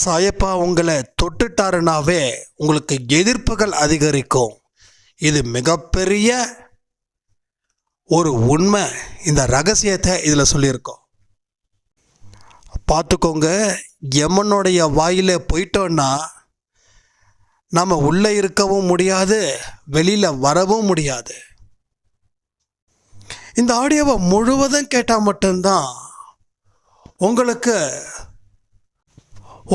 சாயப்பா உங்களை தொட்டுட்டாருனாவே உங்களுக்கு எதிர்ப்புகள் அதிகரிக்கும். இது மிகப்பெரிய ஒரு உண்மை. இந்த ரகசியத்தை இதில் சொல்லியிருக்கோம். பார்த்துக்கோங்க. யமனுடைய வாயில் போயிட்டோன்னா நம்ம உள்ளே இருக்கவும் முடியாது, வெளியில் வரவும் முடியாது. இந்த ஆடியோவை முழுவதும் கேட்டால் மட்டும்தான் உங்களுக்கு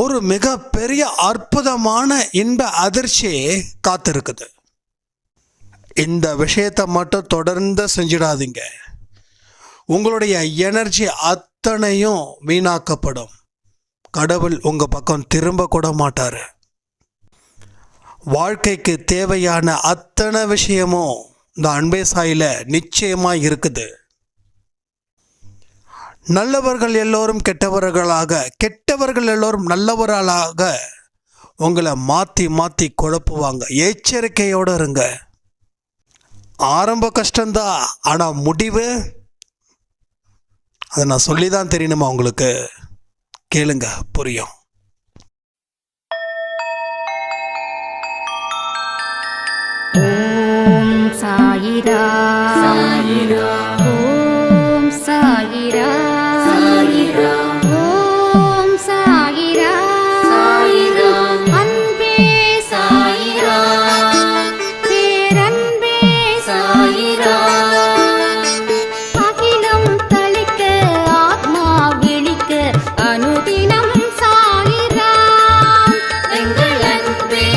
ஒரு மிகப்பெரிய அற்புதமான இன்ப அதிர்ச்சி காத்திருக்குது. இந்த விஷயத்தை மட்டும் தொடர்ந்து செஞ்சிடாதீங்க. உங்களுடைய எனர்ஜி அத்தனையும் வீணாக்கப்படும். கடவுள் உங்கள் பக்கம் திரும்ப கூட மாட்டார். வாழ்க்கைக்கு தேவையான அத்தனை விஷயமும் இந்த அன்பே சாயில நிச்சயமாக இருக்குது. நல்லவர்கள் எல்லோரும் கெட்டவர்களாக, கெட்டவர்கள் எல்லோரும் நல்லவர்களாக உங்களை மாற்றி மாற்றி குழப்புவாங்க. எச்சரிக்கையோடு இருங்க. ஆரம்ப கஷ்டம்தான், ஆனால் முடிவு அதை நான் சொல்லி தான் தெரியணுமா உங்களுக்கு? கேளுங்க, புரியும். ஓம் சாயிரா சாயிரா, ஓம் சாயிரா சாயிரா, ஓம் சாயிரா சாயிரா, அன்பே சாயிரா, பேரன்பே சாயிரா, அகிலம் தளிக்க ஆத்மா விழிக்க அனுதினம் சாயிரா, எங்கள் அன்பே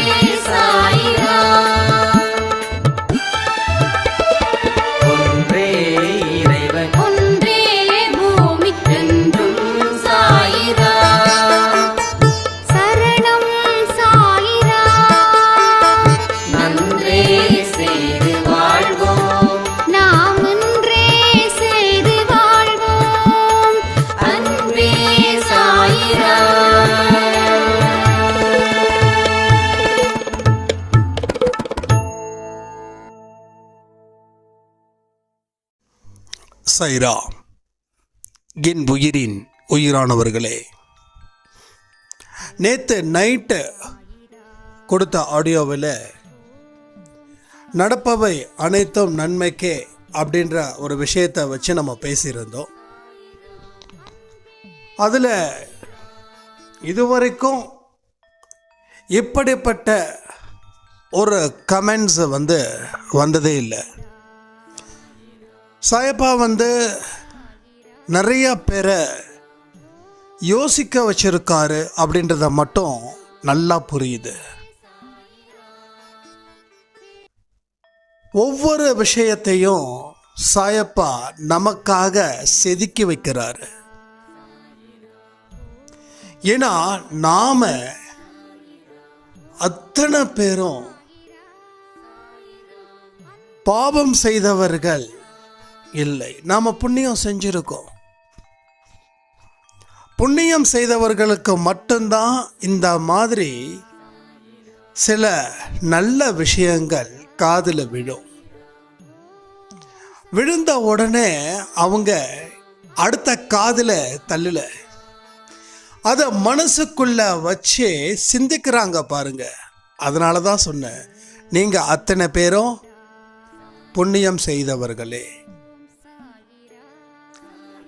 சாயிரா. சைரா, என் உயிரின் உயிரானவர்களே, நேற்று நைட்டு கொடுத்த ஆடியோவில் நடப்பவை அனைத்தும் நன்மைக்கே அப்படின்ற ஒரு விஷயத்தை வச்சு நம்ம பேசியிருந்தோம். அதில் இதுவரைக்கும் இப்படிப்பட்ட ஒரு கமெண்ட்ஸ் வந்ததே இல்லை. சாயப்பா நிறைய பேரை யோசிக்க வச்சிருக்காரு அப்படின்றத மட்டும் நல்லா புரியுது. ஒவ்வொரு விஷயத்தையும் சாயப்பா நமக்காக செதுக்கி வைக்கிறாரு. ஏன்னா நாம அத்தனை பேரும் பாவம் செய்தவர்கள் இல்லை, நாம புண்ணியம் செஞ்சிருக்கோம். புண்ணியம் செய்தவர்களுக்கு மட்டும்தான் இந்த மாதிரி சில நல்ல விஷயங்கள் காதில் விழும். விழுந்த உடனே அவங்க அடுத்த காதில் தள்ளல, அதை மனசுக்குள்ள வச்சு சிந்திக்கிறாங்க பாருங்க. அதனால தான் சொன்னேன், நீங்க அத்தனை பேரும் புண்ணியம் செய்தவர்களே.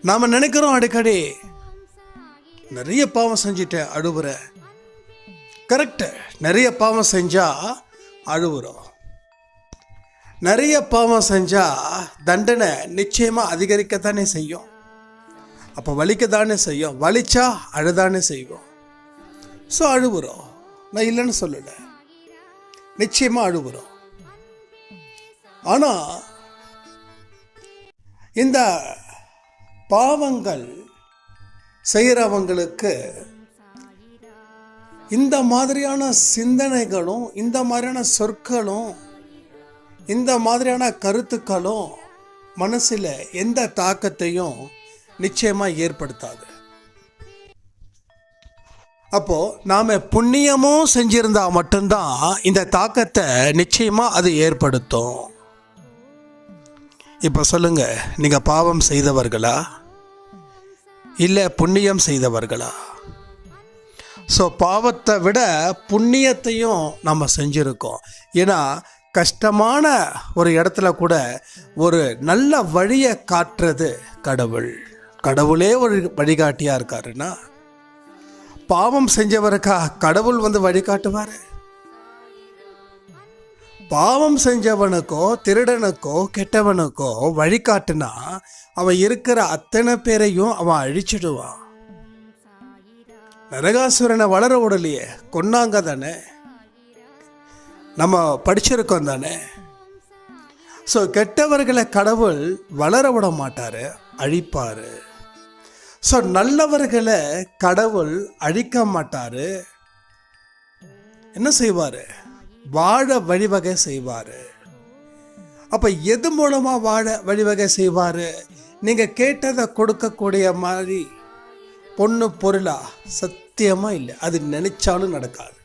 நாம நினைக்கிறோம் அடிக்கடி நிறைய பாவம் செஞ்சுட்டேன் அழுவுற. கரெக்டு, நிறைய பாவம் செஞ்சா அழுவுறோம். நிறைய பாவம் செஞ்சா தண்டனை நிச்சயமா அதிகரிக்கத்தானே செய்யும். அப்போ வலிக்கத்தானே செய்யும். வலிச்சா அழுதானே செய்வோம். ஸோ அழுவுறோம். நான் இல்லைன்னு சொல்லலை, நிச்சயமா அழுவுறோம். ஆனால் இந்த பாவங்கள் செய்கிறவங்களுக்கு இந்த மாதிரியான சிந்தனைகளும், இந்த மாதிரியான சொற்களும், இந்த மாதிரியான கருத்துக்களும் மனசில் எந்த தாக்கத்தையும் நிச்சயமாக ஏற்படுத்தாது. அப்போது நாம் புண்ணியமும் செஞ்சிருந்தா மட்டும்தான் இந்த தாக்கத்தை நிச்சயமாக அது ஏற்படுத்தும். இப்போ சொல்லுங்கள், நீங்கள் பாவம் செய்தவர்களா இல்லை புண்ணியம் செய்தவர்களா? ஸோ பாவத்தை விட புண்ணியத்தையும் நம்ம செஞ்சுருக்கோம். ஏன்னா கஷ்டமான ஒரு இடத்துல கூட ஒரு நல்ல வழியை காட்டுறது கடவுள். கடவுளே ஒரு வழிகாட்டியாக இருக்காருன்னா பாவம் செஞ்சவருக்கா கடவுள் வந்து வழிகாட்டுவார்? பாவம் செஞ்சவனுக்கோ திருடனுக்கோ கெட்டவனுக்கோ வழிகாட்டுனா அவன் இருக்கிற அத்தனை பேரையும் அவன் அழிச்சிடுவான். நரகாசுரனை வளர விடலையே, கொன்னாங்க தானே, நம்ம படிச்சிருக்கோம் தானே. ஸோ கெட்டவர்களை கடவுள் வளர விட மாட்டார், அழிப்பார். ஸோ நல்லவர்களை கடவுள் அழிக்க மாட்டார். என்ன செய்வார்? வாழ வழிவகை செய்வார். அப்போ எது மூலமாக வாழ வழிவகை செய்வார்? நீங்கள் கேட்டதை கொடுக்கக்கூடிய மாதிரி பொண்ணு பொருளா? சத்தியமாக இல்லை, அது நினைச்சாலும் நடக்காது.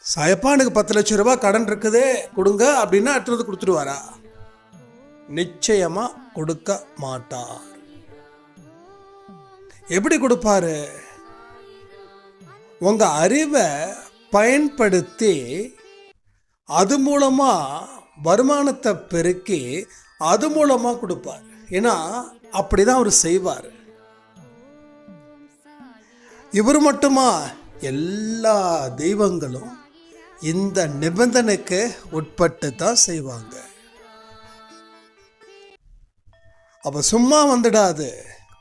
சாயப்பா எனக்கு 10 லட்சம் ரூபாய் கடன் இருக்குதே கொடுங்க அப்படின்னா அடுத்தது கொடுத்துருவாரா? நிச்சயமா கொடுக்க மாட்டார். எப்படி கொடுப்பாரு? உங்க அறிவை பயன்படுத்தி அது மூலமா வருமானத்தை பெருக்கி அது மூலமா கொடுப்பார். ஏன்னா அப்படிதான் அவர் செய்வார். இவர் மட்டுமா? எல்லா தெய்வங்களும் இந்த நிபந்தனைக்கு உட்பட்டு தான் செய்வாங்க. அப்ப சும்மா வந்துடாது,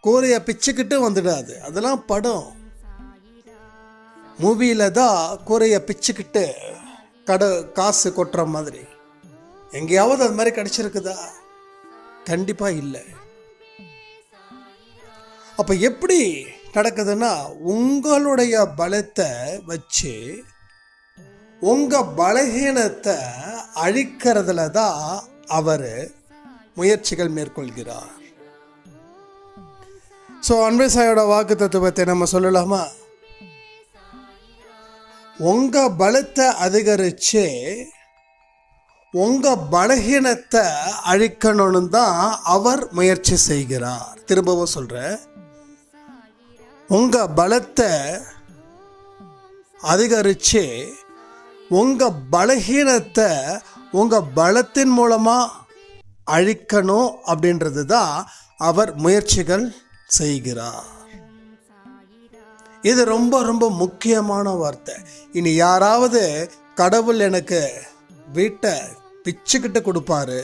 கூரைய பிச்சுக்கிட்டு வந்துடாது. அதெல்லாம் படம். மூவியில தான் கூரைய பிச்சுக்கிட்டு காசு கொட்டுற மாதிரி. எங்கேயாவது அது மாதிரி கிடைச்சிருக்குதா? கண்டிப்பா இல்லை. அப்ப எப்படி நடக்குதுன்னா, உங்களுடைய பலத்தை வச்சு உங்க பலகீனத்தை அழிக்கிறதுல தான் அவர் முயற்சிகள் மேற்கொள்கிறார். ஸோ அன்பேசாயோட வாக்கு தத்துவத்தை நம்ம சொல்லலாமா? உங்க பலத்தை அதிகரிச்சு உங்க பலகீனத்தை அழிக்கணும்னு தான் அவர் முயற்சி செய்கிறார். திரும்பவும் சொல்றேன், உங்க பலத்தை அதிகரிச்சு உங்க பலகீனத்தை உங்க பலத்தின் மூலமா அழிக்கணும் அப்படின்றது தான் அவர் முயற்சிகள் செய்கிறார். இது ரொம்ப ரொம்ப முக்கியமான வார்த்தை. இனி யாராவது கடவுள் எனக்கு வீட்டை பிச்சுக்கிட்டு கொடுப்பாரு,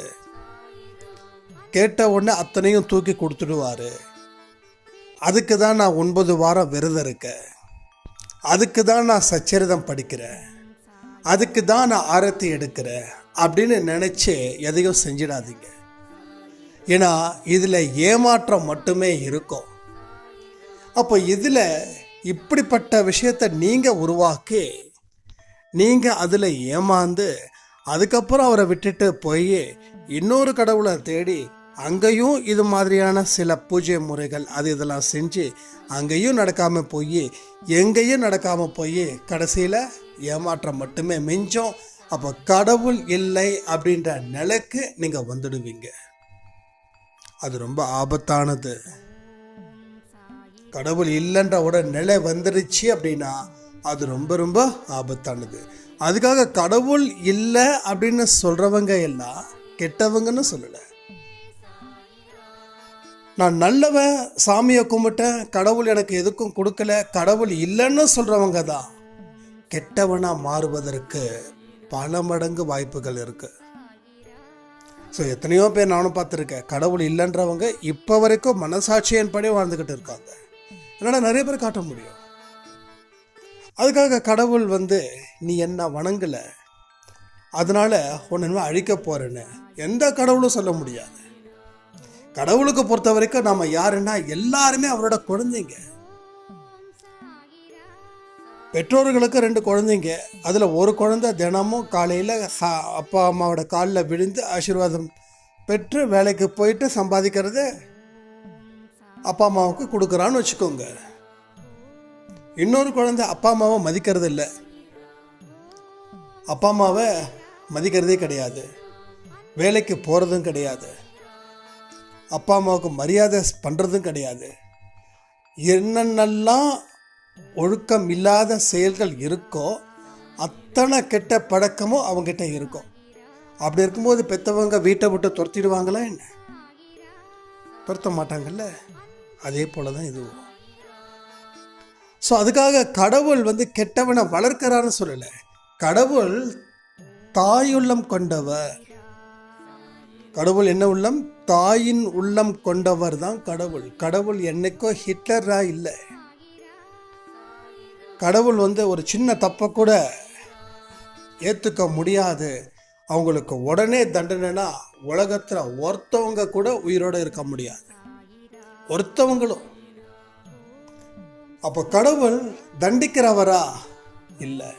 கேட்ட உடனே அத்தனையும் தூக்கி கொடுத்துடுவாரு, அதுக்கு தான் நான் 9 வாரம் விரதம் இருக்கேன், அதுக்கு தான் நான் சச்சரிதம் படிக்கிறேன், அதுக்கு தான் நான் ஆரத்தி எடுக்கிறேன் அப்படின்னு நினச்சி எதையும் செஞ்சிடாதீங்க. ஏன்னா இதில் ஏமாற்றம் மட்டுமே இருக்கும். அப்போ இதில் இப்படிப்பட்ட விஷயத்தை நீங்கள் உருவாக்கி நீங்கள் அதில் ஏமாந்து அதுக்கப்புறம் அவரை விட்டுட்டு போய் இன்னொரு கடவுளை தேடி அங்கேயும் இது மாதிரியான சில பூஜை முறைகள் அது இதெல்லாம் செஞ்சு அங்கேயும் நடக்காமல் போய் எங்கேயும் நடக்காமல் போய் கடைசியில் ஏமாற்றம் மட்டுமே மிஞ்சம். அப்போ கடவுள் இல்லை அப்படின்ற நிலைக்கு நீங்கள் வந்துடுவீங்க. அது ரொம்ப ஆபத்தானது. கடவுள் இல்லைன்ற ஒரு நிலை வந்துடுச்சு அப்படின்னா அது ரொம்ப ரொம்ப ஆபத்தானது. அதுக்காக கடவுள் இல்லை அப்படின்னு சொல்றவங்க எல்லாம் கெட்டவங்கன்னு சொல்லலை. நான் நல்லவன், சாமியை கும்பிட்டேன், கடவுள் எனக்கு எதுக்கும் கொடுக்கல, கடவுள் இல்லைன்னு சொல்றவங்க தான் கெட்டவனா மாறுவதற்கு பல மடங்கு வாய்ப்புகள் இருக்கு. ஸோ எத்தனையோ பேர் நானும் பார்த்துருக்கேன், கடவுள் இல்லைன்றவங்க இப்போ வரைக்கும் மனசாட்சியின் படி வாழ்ந்துக்கிட்டு இருக்காங்க. என்னால் நிறைய பேர் காட்ட முடியும். அதுக்காக கடவுள் நீ என்ன வணங்கலை அதனால ஒன்று அழிக்க போறேன்னு எந்த கடவுளும் சொல்ல முடியாது. கடவுளுக்கு பொறுத்த வரைக்கும் நம்ம யாருன்னா எல்லாருமே அவரோட குழந்தைங்க. பெற்றோர்களுக்கு 2 குழந்தைங்க, அதில் ஒரு குழந்தை தினமும் காலையில் அப்பா அம்மாவோட காலில் விழுந்து ஆசீர்வாதம் பெற்று வேலைக்கு போயிட்டு சம்பாதிக்கிறது அப்பா அம்மாவுக்கு கொடுக்குறான்னு வச்சுக்கோங்க. இன்னொரு குழந்தை அப்பா அம்மாவை மதிக்கிறது இல்லை, அப்பா அம்மாவை மதிக்கிறதே கிடையாது, வேலைக்கு போகிறதும் கிடையாது, அப்பா அம்மாவுக்கு மரியாதை பண்ணுறதும் கிடையாது, என்னென்னலாம் ஒழுக்கம் இல்லாத செயல்கள் இருக்கோ அத்தனை கெட்ட பழக்கமும் அவங்ககிட்ட இருக்கும். அப்படி இருக்கும்போது பெற்றவங்க வீட்டை விட்டு துரத்திடுவாங்களா என்ன? துரத்த மாட்டாங்கல்ல. அதே போல தான் இதுவும். ஸோ அதுக்காக கடவுள் கெட்டவனை வளர்க்கிறான்னு சொல்லலை. கடவுள் தாயுள்ளம் கொண்டவர். கடவுள் என்ன உள்ளம்? தாயின் உள்ளம் கொண்டவர் தான் கடவுள். கடவுள் என்னைக்கோ ஹிட்லரா இல்லை. கடவுள் ஒரு சின்ன தப்பை கூட ஏற்றுக்க முடியாது. அவங்களுக்கு உடனே தண்டனைனா உலகத்தில் ஒருத்தவங்க கூட உயிரோடு இருக்க முடியாது. ஒருத்தவங்களும். அப்போ கடவுள் தண்டிக்கிறவரா இல்லை.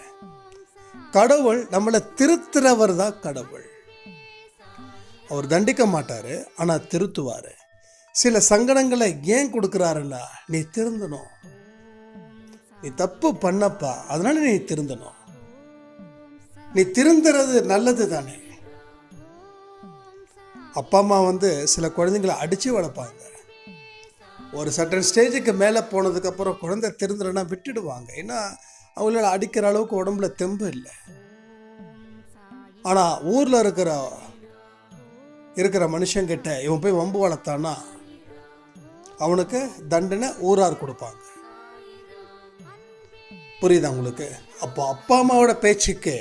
கடவுள் நம்மளை திருத்துறவர் தான் கடவுள். அவர் தண்டிக்க மாட்டாரு, ஆனால் திருத்துவார். சில சங்கடங்களை ஏன் கொடுக்குறாருன்னா, நீ திருந்தணும். நீ தப்பு பண்ணப்பா, அதனால நீ திருந்தணும். நீ திருந்துறது நல்லது தானே. அப்பா அம்மா சில குழந்தைங்களை அடித்து வளர்ப்பாங்க. ஒரு சர்டன் ஸ்டேஜுக்கு மேலே போனதுக்கப்புறம் குழந்தை திருந்துறனா விட்டுடுவாங்க. ஏன்னா அவங்கள அடிக்கிற அளவுக்கு உடம்புல தெம்பு இல்லை. ஆனால் ஊரில் இருக்கிற மனுஷங்கிட்ட இவன் போய் வம்பு வளர்த்தானா அவனுக்கு தண்டனை ஊரார் கொடுப்பாங்க. புரியுதா உங்களுக்கு? அப்போ அப்பா அம்மாவோட பேச்சுக்கு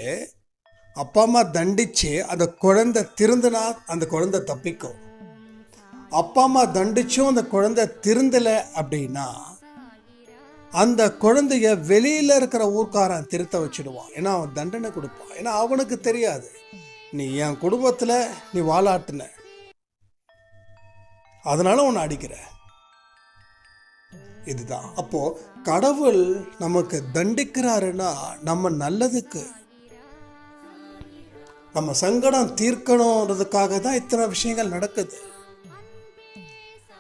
அப்பா அம்மா தண்டிச்சு அந்த குழந்தை திருந்தினா அந்த குழந்தை தப்பிக்கும். அப்பா அம்மா தண்டிச்சும் அந்த குழந்தை திருந்தலை அப்படின்னா அந்த குழந்தைய வெளியில் இருக்கிற ஊர்க்காரன் திருத்த வச்சுடுவான். ஏன்னா அவன் தண்டனை கொடுப்பான். ஏன்னா அவனுக்கு தெரியாது, நீ என் குடும்பத்தில் நீ வாலாட்டின, அதனால உன்னை அடிக்கிற. இதுதான். அப்போ கடவுள் நமக்கு தண்டிக்கிறாருன்னா நம்ம நல்லதுக்கு, நம்ம சங்கடம் தீர்க்கணுன்றதுக்காக தான் இத்தனை விஷயங்கள் நடக்குது.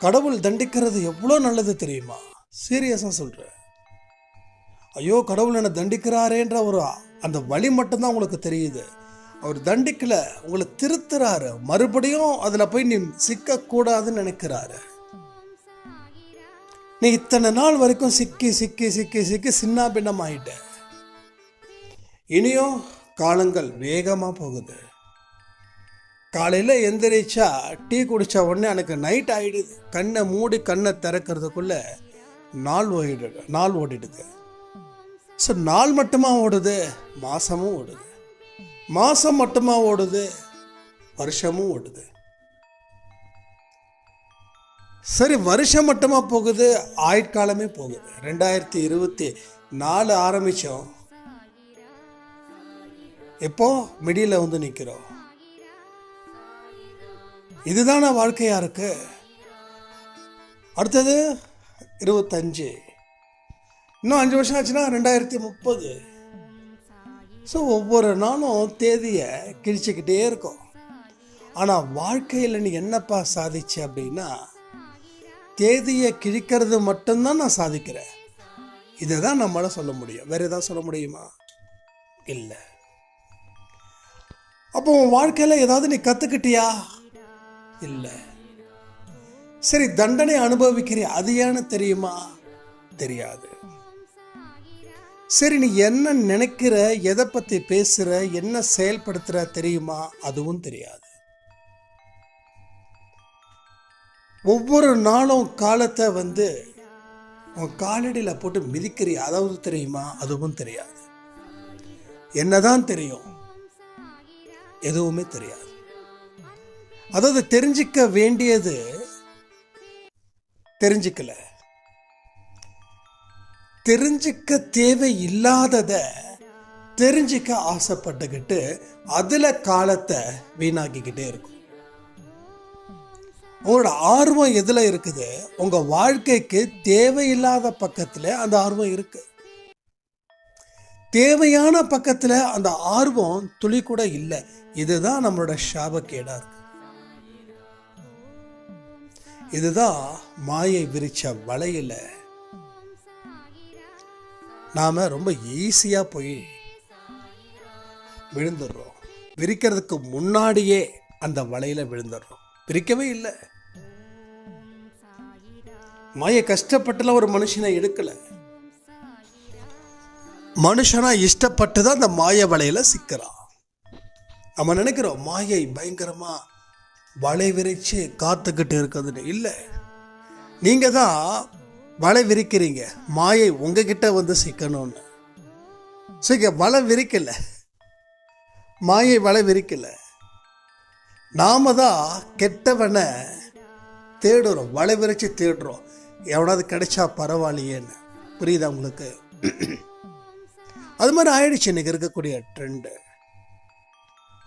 கடவுள் தண்டிக்கிறது எவ்வளோ நல்லது தெரியுமா? சீரியஸாக சொல்கிறேன். ஐயோ கடவுள் என்னை தண்டிக்கிறாரேன்ற ஒரு அந்த வழி மட்டும்தான் உங்களுக்கு தெரியுது. அவர் தண்டிக்கல, உங்களை திருத்துறாரு. மறுபடியும் அதில் போய் நீ சிக்கக்கூடாதுன்னு நினைக்கிறாரு. நீ இத்தனை நாள் வரைக்கும் சிக்கி சிக்கி சிக்கி சிக்கி சின்ன பின்னம் ஆயிட்ட. இனியும் காலங்கள் வேகமாக போகுது. காலையில் எந்திரிச்சா டீ குடித்த உடனே எனக்கு நைட் ஆகிடுது. கண்ணை மூடி கண்ணை திறக்கிறதுக்குள்ள நாள் ஓடிடுது. ஸோ நாள் மட்டுமா ஓடுது, மாதமும் ஓடுது. மாதம் மட்டுமா ஓடுது, வருஷமும் ஓடுது. சரி, வருஷம் மட்டுமா போகுது, ஆயுட்காலமே போகுது. 2024 ஆரம்பித்தோம், எப்போ மிடியில் நிற்கிறோம். இதுதான வாழ்க்கையா இருக்கு. அடுத்தது 25, இன்னும் 5 வருஷம் ஆச்சுன்னா 2030. ஸோ ஒவ்வொரு நாளும் தேதியை கிழிச்சிக்கிட்டே இருக்கும். ஆனால் வாழ்க்கையில் நீ என்னப்பா சாதிச்ச அப்படின்னா, தேதியை கிழிக்கிறது மட்டும்தான் நான் சாதிக்கிறேன். இதை தான் நம்மளால சொல்ல முடியும். வேற ஏதாவது சொல்ல முடியுமா? இல்லை. அப்போ உன் வாழ்க்கையில் ஏதாவது நீ கற்றுக்கிட்டியா? இல்லை. சரி, தண்டனை அனுபவிக்கிறியா? அது ஏன்னு தெரியுமா? தெரியாது. சரி, நீ என்ன நினைக்கிற, எதை பற்றி பேசுகிற, என்ன செயல்படுத்துகிற தெரியுமா? அதுவும் தெரியாது. ஒவ்வொரு நாளும் காலத்தை உன் காலடியில் போட்டு மிதிக்கிறியா? அதாவது தெரியுமா? அதுவும் தெரியாது. என்னதான் தெரியும்? எதுவுமே தெரியாது. அதாவது தெரிஞ்சிக்க வேண்டியது தெரிஞ்சிக்கல, தெரிஞ்சிக்க தேவை இல்லாதத தெரிஞ்சிக்க ஆசைப்பட்டுக்கிட்டு அதுல காலத்தை வீணாக்கிக்கிட்டே இருக்கும். உங்களோட ஆர்வம் எதுல இருக்குது? உங்க வாழ்க்கைக்கு தேவையில்லாத பக்கத்துல அந்த ஆர்வம் இருக்கு. தேவையான பக்கத்துல அந்த ஆர்வம் துளி கூட இல்லை. இதுதான் நம்மளோட சாபக்கேடா இருக்கு. இதுதான் மாயை விரிச்ச வலையில நாம ரொம்ப ஈஸியா போய் விழுந்துடுறோம். விரிக்கிறதுக்கு முன்னாடியே அந்த வலையில விழுந்துடுறோம். விரிக்கவே இல்லை. மாயை கஷ்டப்பட்டுலாம் ஒரு மனுஷனை எடுக்கல. மனுஷனா இஷ்டப்பட்டு தான் அந்த மாய வலையில சிக்கிறான். நம்ம நினைக்கிறோம் மாயை பயங்கரமா வலை விரிச்சு காத்துக்கிட்டு இருக்குதுன்னு. இல்லை, நீங்க தான் வலை விரிக்கிறீங்க மாயை உங்ககிட்ட வந்து சிக்கணும்னு. சரி, வலை விரிக்கல, மாயை வலை விரிக்கல. நாம தான் கெட்டவனை தேடுறோம், வலை விரிச்சு தேடுறோம், எவனாவது கிடைச்சா பரவாயில்லையேன்னு. புரியுதா உங்களுக்கு? அது மாதிரி ஆயிடுச்சு இன்னைக்கு இருக்கக்கூடிய ட்ரெண்டு.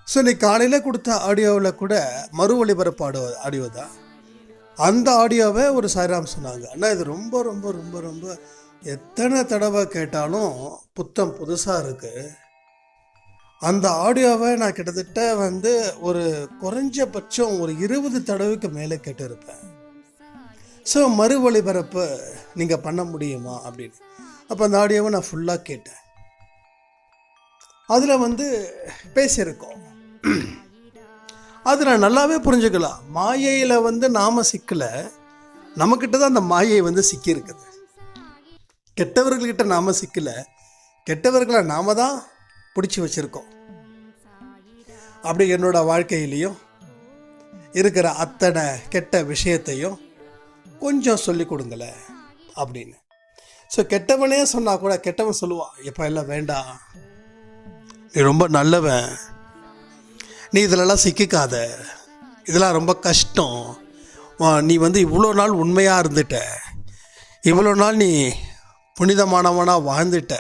ஸோ இன்னைக்கு காலையில் கொடுத்த ஆடியோவில் கூட மறு ஒளிபரப்பு ஆடியோ தான். அந்த ஆடியோவை ஒரு சாய்ராம் சொன்னாங்க, அண்ணா இது ரொம்ப ரொம்ப ரொம்ப ரொம்ப எத்தனை தடவை கேட்டாலும் புத்தம் புதுசாக இருக்குது. அந்த ஆடியோவை நான் கிட்டத்தட்ட ஒரு குறைஞ்சபட்சம் ஒரு 20 தடவைக்கு மேலே கேட்டிருப்பேன். ஸோ மறு ஒளிபரப்பு நீங்கள் பண்ண முடியுமா அப்படின்னு. அப்போ அந்த ஆடியோவை நான் ஃபுல்லாக கேட்டேன். அதில் பேசியிருக்கோம். அது நான் நல்லாவே புரிஞ்சுக்கலாம். மாயையில் நாம் சிக்கலை, நம்மக்கிட்ட தான் அந்த மாயை சிக்கியிருக்குது. கெட்டவர்கள்கிட்ட நாம் சிக்கலை, கெட்டவர்களை நாம் தான் பிடிச்சி வச்சுருக்கோம். அப்படி என்னோட வாழ்க்கையிலையும் இருக்கிற அத்தனை கெட்ட விஷயத்தையும் கொஞ்சம் சொல்லி கொடுங்களேன் அப்படின்னு. ஸோ கெட்டவனே சொன்னால் கூட கெட்டவன் சொல்லுவான், எப்போ எல்லாம் வேண்டாம், நீ ரொம்ப நல்லவன், நீ இதிலெல்லாம் சிக்கிக்காத, இதெல்லாம் ரொம்ப கஷ்டம், நீ இவ்வளோ நாள் உண்மையாக இருந்துட்ட, இவ்வளோ நாள் நீ புனிதமானவனாக வாழ்ந்துட்ட,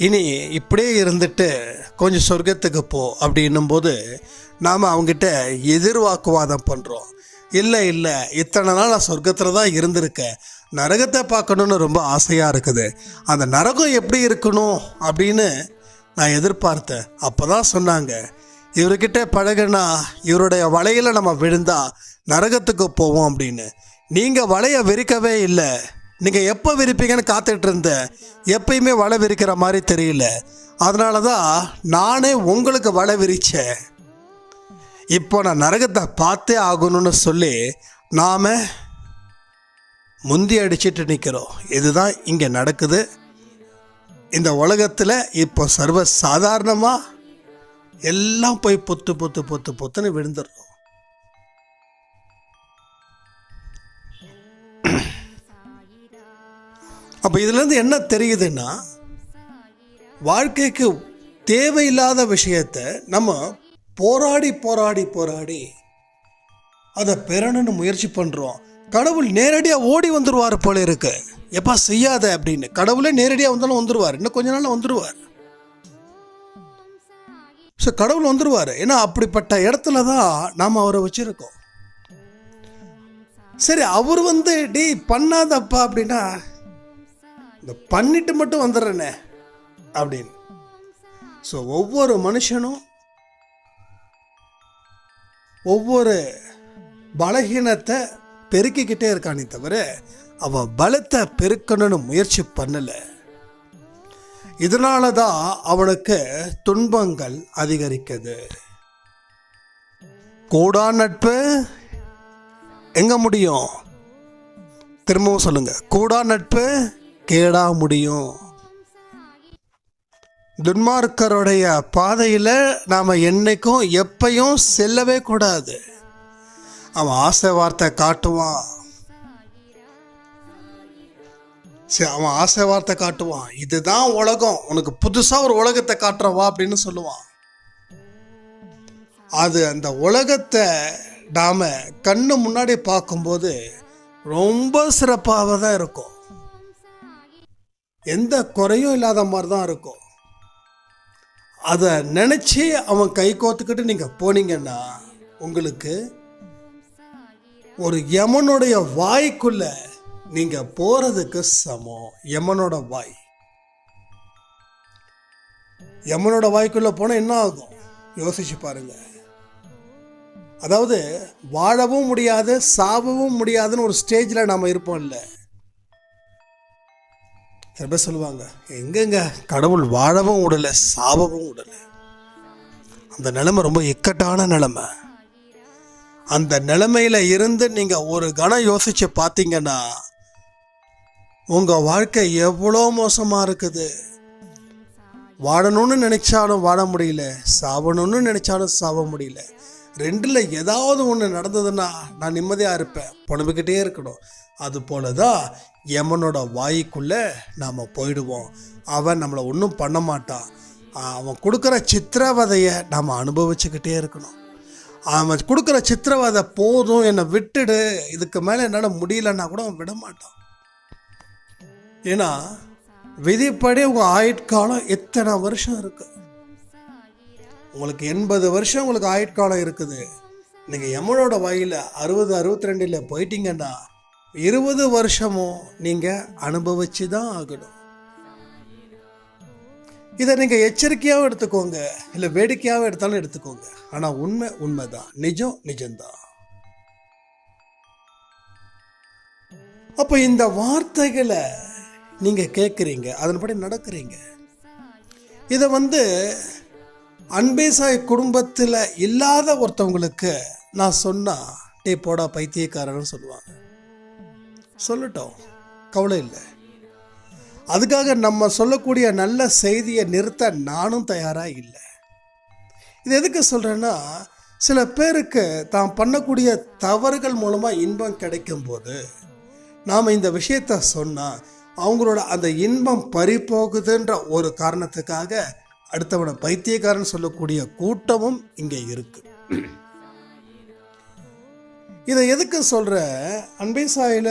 இனி இப்படியே இருந்துட்டு கொஞ்சம் சொர்க்கத்துக்கு போ அப்படின்னும்போது நாம் அவங்ககிட்ட எதிர்வாக்குவாதம் பண்ணுறோம். இல்லை இல்லை, இத்தனை நாள் நான் சொர்க்கத்தில் தான் இருந்திருக்கேன், நரகத்தை பார்க்கணுன்னு ரொம்ப ஆசையாக இருக்குது, அந்த நரகம் எப்படி இருக்கணும் அப்படின்னு நான் எதிர்பார்த்தேன். அப்போ தான் சொன்னாங்க, இவர்கிட்ட பழகுனா இவருடைய வலையில் நம்ம விழுந்தா நரகத்துக்கு போவோம் அப்படின்னு. நீங்கள் வலையை விரிக்கவே இல்லை, நீங்கள் எப்போ விரிப்பீங்கன்னு காத்துட்டு இருந்தேன், எப்பயுமே வலை விரிக்கிற மாதிரி தெரியல, அதனால தான் நானே உங்களுக்கு வலை விரித்தேன், இப்போ நான் நரகத்தை பார்த்தே ஆகணும்னு சொல்லி நாம் முந்தி அடிச்சிட்டு நிற்கிறோம். இதுதான் இங்கே நடக்குது. இந்த உலகத்தில் இப்போ சர்வ சாதாரணமாக எல்லாம் போய் பொத்துன்னு விழுந்துடுறோம். அப்போ இதுலேருந்து என்ன தெரியுதுன்னா, வாழ்க்கைக்கு தேவையில்லாத விஷயத்தை நம்ம போராடி போராடி போராடி அதை பெறணும்னு முயற்சி பண்ணுறோம். கடவுள் நேரடியாக ஓடி வந்துடுவார் போல இருக்கு, எப்பா செய்யாத அப்படின்னு. கடவுளே நேரடியாக வந்தாலும் வந்துடுவார், இன்னும் கொஞ்ச நாள் வந்துடுவார். ஸோ கடவுள் வந்துடுவார், ஏன்னா அப்படிப்பட்ட இடத்துல தான் நாம் அவரை வச்சுருக்கோம். சரி, அவர் டீ பண்ணாதப்பா அப்படின்னா, இந்த பண்ணிட்டு மட்டும் வந்துடுறேனே அப்படின்னு. ஸோ ஒவ்வொரு மனுஷனும் ஒவ்வொரு பலகீனத்தை பெருக்கிக்கிட்டே இருக்கானே தவிர அவன் பலத்தை பெருக்கணும்னு முயற்சி பண்ணலை. இதனால தான் அவனுக்கு துன்பங்கள் அதிகரிக்குது. கூடா நட்பு எங்க முடியும்? திரும்பவும் சொல்லுங்க, கூடா நட்பு கேடா முடியும். துன்மார்க்கருடைய பாதையில் நாம் என்னைக்கும் எப்பையும் செல்லவே கூடாது. அவன் ஆசை வார்த்தை காட்டுவான், அவன் ஆசை வார்த்தை காட்டுவான், இதுதான் உலகம், உனக்கு புதுசாக ஒரு உலகத்தை காட்டுறவா அப்படின்னு சொல்லுவான். அது அந்த உலகத்தை நாம் கண்ணு முன்னாடி பார்க்கும்போது ரொம்ப சிறப்பாக தான் இருக்கும், எந்த குறையும் இல்லாத மாதிரி தான் இருக்கும். அதை நினச்சி அவன் கை கோத்துக்கிட்டு நீங்கள் போனீங்கன்னா உங்களுக்கு ஒரு யமனுடைய வாய்க்குள்ள நீங்கள் போகிறதுக்கு சமம். யமனோட வாய், யமனோட வாய்க்குள்ளே போனால் என்ன ஆகும் யோசிச்சு பாருங்க. அதாவது வாழவும் முடியாது சாவவும் முடியாதுன்னு ஒரு ஸ்டேஜில் நாம் இருப்போம். இல்லை, சில பேர் சொல்லுவாங்க, எங்கெங்க கடவுள் வாழவும் விடலை சாவவும் விடலை. அந்த நிலைமை ரொம்ப இக்கட்டான நிலைமை. அந்த நிலைமையில இருந்து நீங்க ஒரு கணம் யோசிச்சு பார்த்தீங்கன்னா உங்க வாழ்க்கை எவ்வளோ மோசமா இருக்குது. வாழணும்னு நினைச்சாலும் வாழ முடியல, சாவணும்னு நினைச்சாலும் சாவ முடியல. ரெண்டுல ஏதாவது ஒன்று நடந்ததுன்னா நான் நிம்மதியாக இருப்பேன், புலம்பிக்கிட்டே இருக்கணும். அது போல தான் யமனோட வாய்க்குள்ளே நாம் போயிடுவோம். அவன் நம்மளை ஒன்றும் பண்ண மாட்டான். அவன் கொடுக்குற சித்திரவதையை நாம் அனுபவிச்சுக்கிட்டே இருக்கணும். அவன் கொடுக்குற சித்திரவதை போதும், என்னை விட்டுடு, இதுக்கு மேலே என்னால் முடியலன்னா கூட அவன் விட மாட்டான். ஏன்னா விதிப்படி உங்கள் ஆயுட்காலம் எத்தனை வருஷம் இருக்கு? உங்களுக்கு 80 வருஷம் உங்களுக்கு ஆயுட்காலம் இருக்குது. நீங்கள் யமனோட வாயில் 60 62 போயிட்டீங்கன்னா 20 வருஷமும் நீங்கள் அனுபவிச்சு தான் ஆகணும். இதை நீங்கள் எச்சரிக்கையாகவும் எடுத்துக்கோங்க, இல்லை வேடிக்கையாகவும் எடுத்தாலும் எடுத்துக்கோங்க. ஆனால் உண்மைதான், நிஜம்தான். அப்போ இந்த வார்த்தைகளை நீங்கள் கேட்குறீங்க, அதன்படி நடக்கிறீங்க. இதை அன்பே சாய் குடும்பத்தில் இல்லாத ஒருத்தவங்களுக்கு நான் சொன்னால் டே போடா பைத்தியக்காரன்னு சொல்லுவாங்க. சொல்லட்டும், கவலை இல்லை. அதுக்காக நம்ம சொல்லக்கூடிய நல்ல செய்தியை நிறுத்த நானும் தயாராக இல்லை. இது எதுக்கு சொல்கிறேன்னா, சில பேருக்கு தான் பண்ணக்கூடிய தவறுகள் மூலமாக இன்பம் கிடைக்கும் போது நாம் இந்த விஷயத்த சொன்னால் அவங்களோட அந்த இன்பம் பறிபோகுதுன்ற ஒரு காரணத்துக்காக அடுத்தவனை பைத்தியக்காரன் சொல்லக்கூடிய கூட்டமும் இங்கே இருக்கு. இதை எதுக்கு சொல்ற, அன்பே சாயில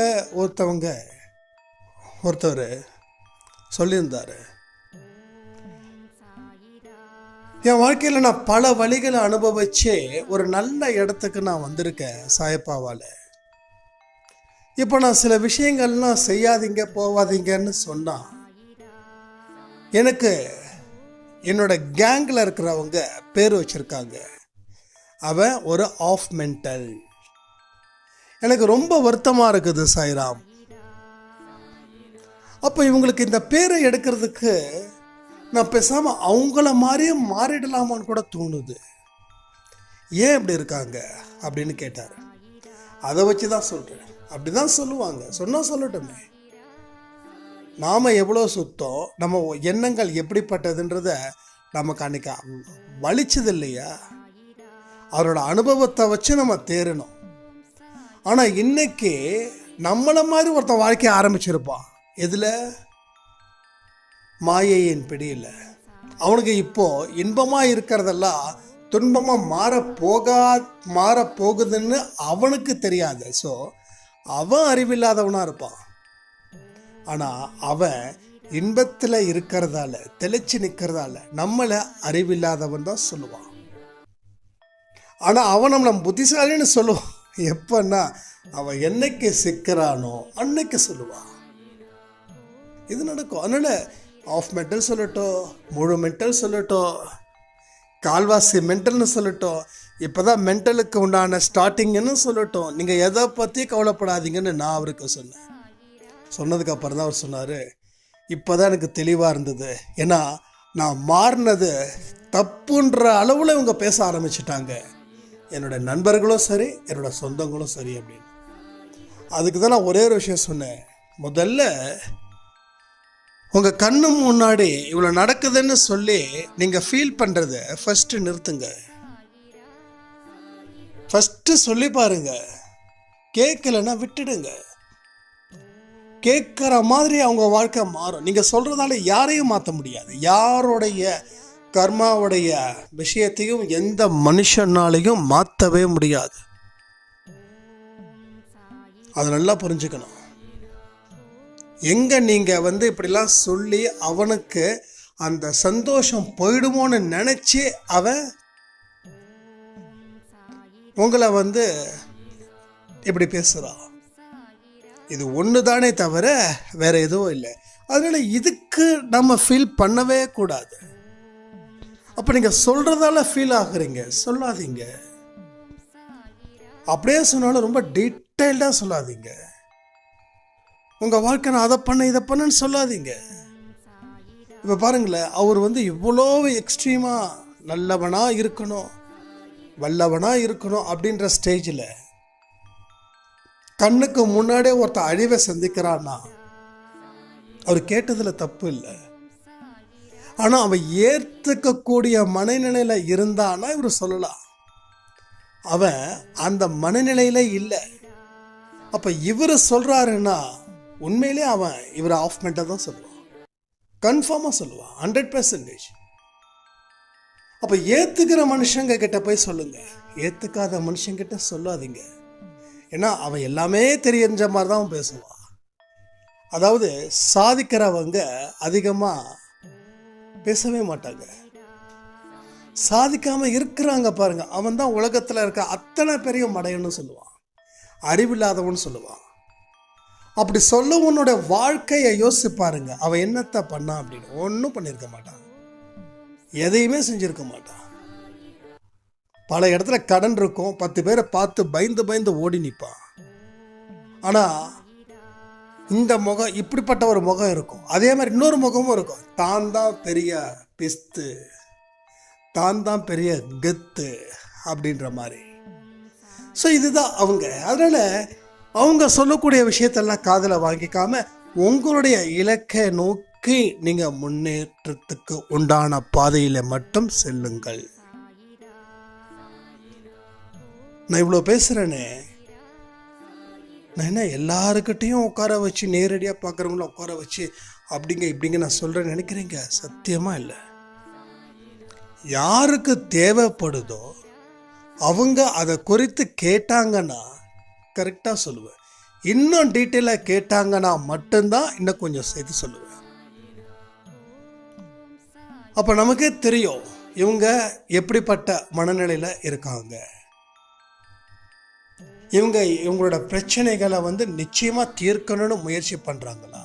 ஒருத்தவர் சொல்லியிருந்தாரு, என் வாழ்க்கையில் நான் பல வழிகளை அனுபவிச்சே ஒரு நல்ல இடத்துக்கு நான் வந்திருக்கேன் சாயப்பாவால். இப்போ நான் சில விஷயங்கள்லாம் செய்யாதீங்க போவாதீங்கன்னு சொன்னா எனக்கு என்னோட கேங்கில் இருக்கிறவங்க பேர் வச்சிருக்காங்க, அவன் ஒரு ஆஃப் மென்டல். எனக்கு ரொம்ப வருத்தமாக இருக்குது சாய்ராம். அப்போ இவங்களுக்கு இந்த பேரை எடுக்கிறதுக்கு நான் பேசாமல் அவங்கள மாதிரியே மாறிடலாமான்னு கூட தோணுது. ஏன் இப்படி இருக்காங்க அப்படின்னு கேட்டார். அதை வச்சு தான் சொல்கிறேன். அப்படி தான் சொல்லுவாங்க, சொன்னால் சொல்லட்டுமே. நாம் எவ்வளோ சுத்தம், நம்ம எண்ணங்கள் எப்படிப்பட்டதுன்றத நமக்கு அன்னைக்கு வலிச்சது இல்லையா? அவரோட அனுபவத்தை வச்சு நம்ம தேரணும். ஆனால் இன்னைக்கு நம்மளை மாதிரி ஒருத்தன் வாழ்க்கையை ஆரம்பிச்சிருப்பான். எதில்? மாயையின் பிடியில். அவனுக்கு இப்போ இன்பமாக இருக்கிறதெல்லாம் துன்பமாக மாறப்போகுதுன்னு அவனுக்கு தெரியாது. ஸோ அவன் அறிவில்லாதவனாக இருப்பான். ஆனால் அவன் இன்பத்தில் இருக்கிறதால, தெளிச்சு நிற்கிறதால நம்மளை அறிவில்லாதவன் தான் சொல்லுவான். ஆனால் அவன் நம்மளை புத்திசாலின்னு சொல்லுவான். எப்பன்னா அவன் என்னைக்கு சிக்கிறானோ அன்னைக்கு சொல்லுவான். இது நடக்கும். அதனால ஆஃப் மென்டல் சொல்லட்டும், முழு மென்டல் சொல்லட்டும், கால்வாசி மென்டல்னு சொல்லட்டும், இப்போ தான் மென்டலுக்கு உண்டான ஸ்டார்டிங்னு சொல்லட்டும், நீங்கள் எதை பற்றி கவலைப்படாதீங்கன்னு நான் அவருக்கு சொன்னேன். சொன்னதுக்கப்புறம் தான் அவர் சொன்னார், இப்போ தான் எனக்கு தெளிவாக இருந்தது. ஏன்னா நான் மாறினது தப்புன்ற அளவில் இவங்க பேச ஆரம்பிச்சிட்டாங்க, என்னோட நண்பர்களும் சரி என்னோட சொந்தங்களும் சரி அப்படின்னு. அதுக்கு தான் நான் ஒரே ஒரு விஷயம் சொன்னேன். முதல்ல உங்கள் கண்ணு முன்னாடி இவ்வளோ நடக்குதுன்னு சொல்லி நீங்கள் ஃபீல் பண்ணுறத ஃபஸ்ட்டு நிறுத்துங்க. ஃபஸ்ட்டு சொல்லி பாருங்க. கேட்கலன்னா விட்டுடுங்க. கேட்குற மாதிரி அவங்க வாழ்க்கை மாறும். நீங்கள் சொல்கிறதால யாரையும் மாற்ற முடியாது. யாருடைய கர்மாவுடைய விஷயத்தையும் எந்த மனுஷனாலையும் மாற்றவே முடியாது. அதை நல்லா புரிஞ்சுக்கணும். எங்கே நீங்கள் இப்படிலாம் சொல்லி அவனுக்கு அந்த சந்தோஷம் போயிடுமோன்னு நினச்சி அவன் உங்களை இப்படி பேசுகிறான். இது ஒன்று தானே தவிர வேற எதுவும் இல்லை. அதனால இதுக்கு நம்ம ஃபீல் பண்ணவே கூடாது. அப்போ நீங்கள் சொல்கிறதால ஃபீல் ஆகுறீங்க, சொல்லாதீங்க. அப்படியே சொன்னாலும் ரொம்ப டீட்டெயில்டாக சொல்லாதீங்க. உங்கள் வாழ்க்கை நான் அதை பண்ண இதை பண்ணன்னு சொல்லாதீங்க. இப்போ பாருங்களேன், அவர் இவ்வளோ எக்ஸ்ட்ரீமாக நல்லவனாக இருக்கணும், வல்லவனா இருக்கணும் அப்படின்ற ஸ்டேஜில் கண்ணுக்கு முன்னாடியே ஒருத்தர் அழிவை சந்திக்கிறான்னா அவர் கேட்டதில் தப்பு இல்லை. ஆனால் அவன் ஏற்றுக்கக்கூடிய மனநிலையில் இருந்தான்னா இவர் சொல்லலாம். அவன் அந்த மனநிலையில் இல்லை. அப்போ இவர் சொல்கிறாருன்னா உண்மையிலே அவன் இவர் ஆஃப் பண்ணிட்ட தான் சொல்லுவான், கன்ஃபார்மாக சொல்லுவான், 100%. அப்போ ஏற்றுக்கிற மனுஷங்க கிட்ட போய் சொல்லுங்க, ஏற்றுக்காத மனுஷங்கிட்ட சொல்லாதீங்க. ஏன்னா அவன் எல்லாமே தெரிஞ்ச மாதிரி தான் அவன் பேசுவான். அதாவது சாதிக்கிறவங்க அதிகமாக பேசவே மாட்டாங்க. சாதிக்காமல் இருக்கிறாங்க பாருங்க, அவன் தான் உலகத்தில் இருக்க அத்தனை பெரிய மடையன்னு சொல்லுவான், அறிவில்லாதவன் சொல்லுவான். அப்படி சொல்லவனோட வாழ்க்கையை யோசிச்சு பாருங்க, அவன் என்னத்தை பண்ணான் அப்படின்னு. ஒன்றும் பண்ணியிருக்க மாட்டான், எதையுமே செஞ்சிருக்க மாட்டான். பல இடத்துல கடன் இருக்கும், 10 பேரை பார்த்து பயந்து பயந்து ஓடி நிற்பான். ஆனால் இந்த முகம், இப்படிப்பட்ட ஒரு முகம் இருக்கும். அதே மாதிரி இன்னொரு முகமும் இருக்கும், தான் தான் பெரிய பிஸ்து, தான் தான் பெரிய கெத்து அப்படின்ற மாதிரி. ஸோ இதுதான் அவங்க. அதனால அவங்க சொல்லக்கூடிய விஷயத்தெல்லாம் காதில் வாங்கிக்காம உங்களுடைய இலக்கை நோக்கி நீங்கள் முன்னேற்றத்துக்கு உண்டான பாதையில் மட்டும் செல்லுங்கள். நான் இவ்வளோ பேசுகிறேனே, நான் என்ன எல்லாருக்கிட்டையும் உட்கார வச்சு நேரடியாக பார்க்குறவங்கள உட்கார வச்சு அப்படிங்க இப்படிங்க நான் சொல்கிறேன்னு நினைக்கிறீங்க? சத்தியமாக இல்லை. யாருக்கு தேவைப்படுதோ அவங்க அதை குறித்து கேட்டாங்கன்னா கரெக்டாக சொல்லுவேன். இன்னும் டீட்டெயிலாக கேட்டாங்கன்னா மட்டும்தான் இன்னும் கொஞ்சம் சேர்த்து சொல்லுவேன். அப்போ நமக்கே தெரியும் இவங்க எப்படிப்பட்ட மனநிலையில் இருக்காங்க. இவங்களோட பிரச்சனைகளை நிச்சயமாக தீர்க்கணும்னு முயற்சி பண்ணுறாங்களா?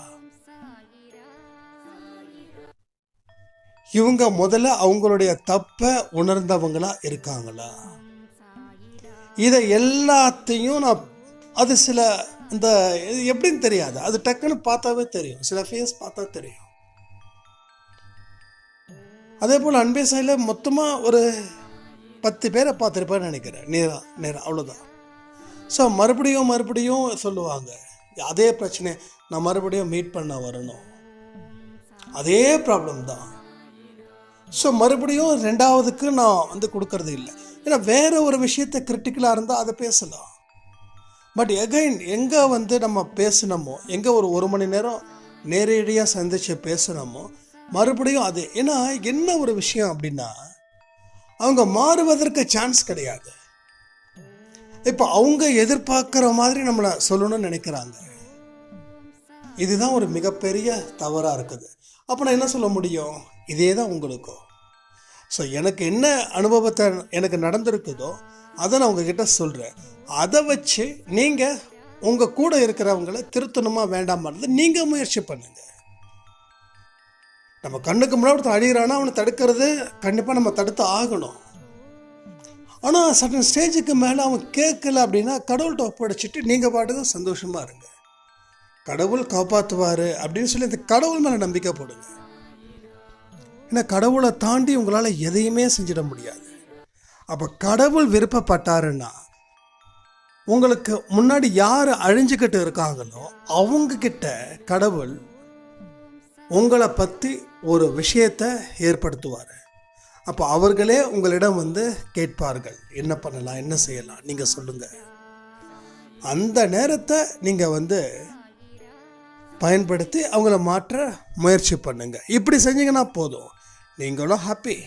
இவங்க முதல்ல அவங்களுடைய தப்பை உணர்ந்தவங்களா இருக்காங்களா? இதை எல்லாத்தையும் நான் அது சில இந்த எப்படின்னு தெரியாது, அது டக்குன்னு பார்த்தாவே தெரியும், சில ஃபேஸ் பார்த்தா தெரியும். அதே போல் அன்பே சாயில் மொத்தமாக ஒரு 10 பேரை பார்த்துருப்பேன்னு நினைக்கிறேன், நேரம் அவ்வளோதான். ஸோ மறுபடியும் சொல்லுவாங்க அதே பிரச்சனை, நான் மறுபடியும் மீட் பண்ண வரணும், அதே ப்ராப்ளம் தான். ஸோ மறுபடியும் ரெண்டாவதுக்கு நான் கொடுக்கறது இல்லை. ஏன்னா வேற ஒரு விஷயத்தை கிரிட்டிக்கலாக இருந்தால் அதை பேசலாம். பட் எகைன் எங்கே நம்ம பேசினோமோ, எங்கே ஒரு மணி நேரம் நேரடியாக சந்தித்து பேசினோமோ மறுபடியும் அது. ஏன்னா என்ன ஒரு விஷயம் அப்படின்னா, அவங்க மாறுவதற்கு சான்ஸ் கிடையாது. இப்போ அவங்க எதிர்பார்க்குற மாதிரி நம்மளை சொல்லணும்னு நினைக்கிறாங்க. இதுதான் ஒரு மிகப்பெரிய தவறாக இருக்குது. அப்போ நான் என்ன சொல்ல முடியும்? இதே தான் உங்களுக்கும். ஸோ எனக்கு என்ன அனுபவத்தை எனக்கு நடந்திருக்குதோ அதை நான் உங்ககிட்ட சொல்கிறேன். அதை வச்சு நீங்கள் உங்கள் கூட இருக்கிறவங்கள திருத்தணுமா வேண்டாமான்றது நீங்கள் முயற்சி பண்ணுங்க. நம்ம கண்ணுக்கு முன்னாடி ஒருத்தர் அழிகிறானா அவனை தடுக்கிறது கண்டிப்பாக நம்ம தடுத்து ஆகணும். ஆனால் சர்டன் ஸ்டேஜுக்கு மேலே அவன் கேட்கல அப்படின்னா கடவுள்கிட்ட ஒப்படைச்சிட்டு நீங்கள் பாட்டுக்கு சந்தோஷமாக இருங்க. கடவுள் காப்பாற்றுவார் அப்படின்னு சொல்லி அந்த கடவுள் மேலே நம்பிக்கை போடுங்க. ஏன்னா கடவுளை தாண்டி உங்களால் எதையுமே செஞ்சிட முடியாது. அப்போ கடவுள் விருப்பப்பட்டாருன்னா உங்களுக்கு முன்னாடி யார் அழிஞ்சுக்கிட்டு இருக்காங்களோ அவங்கக்கிட்ட கடவுள் உங்களை பற்றி ஒரு விஷயத்தை ஏற்படுத்துவார். அப்போ அவர்களே உங்களிடம் கேட்பார்கள், என்ன பண்ணலாம், என்ன செய்யலாம், நீங்கள் சொல்லுங்கள். அந்த நேரத்தை நீங்கள் பயன்படுத்தி அவங்கள மாற்ற முயற்சி பண்ணுங்க. இப்படி செஞ்சீங்கன்னா போதும், நீங்களும் ஹாப்பி.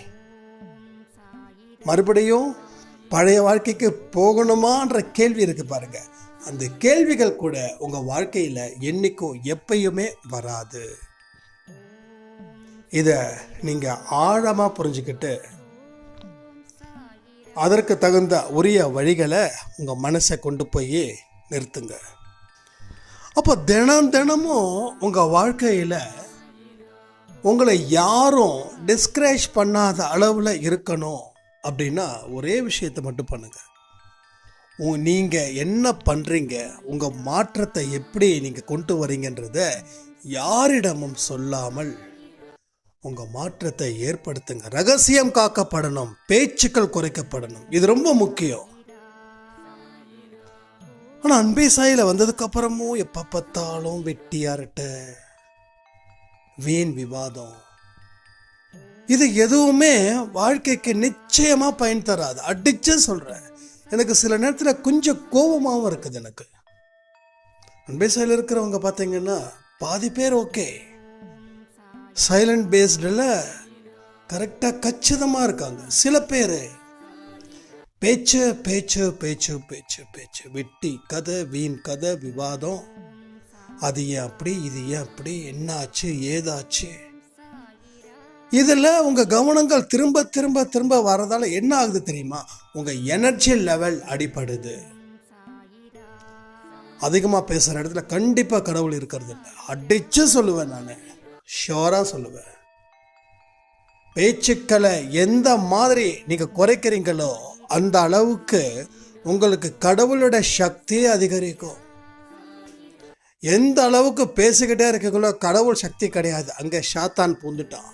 மறுபடியும் பழைய வாழ்க்கைக்கு போகணுமான்ற கேள்வி இருக்கு பாருங்க, அந்த கேள்விகள் கூட உங்க வாழ்க்கையில என்னைக்கும் எப்பயுமே வராது. இத நீங்க ஆழமா புரிஞ்சுக்கிட்டு அதற்கு தகுந்த உரிய வழிகளை உங்க மனசை கொண்டு போய் நிறுத்துங்க. அப்போ தினமும் உங்க வாழ்க்கையில உங்களை யாரும் டிஸ்கரேஜ் பண்ணாத அளவில் இருக்கணும் அப்படின்னா ஒரே விஷயத்தை மட்டும் பண்ணுங்க. நீங்கள் என்ன பண்ணுறீங்க, உங்கள் மாற்றத்தை எப்படி நீங்கள் கொண்டு வரீங்கன்றத யாரிடமும் சொல்லாமல் உங்கள் மாற்றத்தை ஏற்படுத்துங்க. ரகசியம் காக்கப்படணும், பேச்சுக்கள் குறைக்கப்படணும். இது ரொம்ப முக்கியம். ஆனால் அன்பே சாயில வந்ததுக்கு அப்புறமும் எப்போ பார்த்தாலும் வெட்டியார்ட்ட வீண் விவாதம், இது எதுவுமே வாழ்க்கைக்கு நிச்சயமாக பயன் தராது. அடிச்சு சொல்கிறேன். எனக்கு சில நேரத்தில் கொஞ்சம் கோபமாகவும் இருக்குது. எனக்கு அன்பே சாயில இருக்கிறவங்க பார்த்தீங்கன்னா பாதி பேர் ஓகே, சைலண்ட் பேஸ்டில் கரெக்டாக கச்சிதமாக இருக்காங்க. சில பேர் பேச்சு பேச்சு பேச்சு பேச்சு பேச்சு, வெட்டி கதை, வீண் கதை, விவாதம். அது ஏன் அப்படி, இது ஏன் அப்படி, என்ன ஆச்சு, ஏதாச்சு. இதில் உங்கள் கவனங்கள் திரும்ப திரும்ப திரும்ப வர்றதால என்ன ஆகுது தெரியுமா? உங்கள் எனர்ஜி லெவல் அடிப்படுது. அதிகமாக பேசுகிற இடத்துல கண்டிப்பாக கடவுள் இருக்கிறது இல்லை. அடிச்சு சொல்லுவேன், நான் ஷோராக சொல்லுவேன். பேச்சுக்களை எந்த மாதிரி நீங்கள் குறைக்கிறீங்களோ அந்த அளவுக்கு உங்களுக்கு கடவுளோட சக்தியே அதிகரிக்கும். எந்த அளவுக்கு பேசிக்கிட்டே இருக்கீங்களோ கடவுள் சக்தி கிடையாது. அங்கே சாத்தான் பூந்துட்டான்.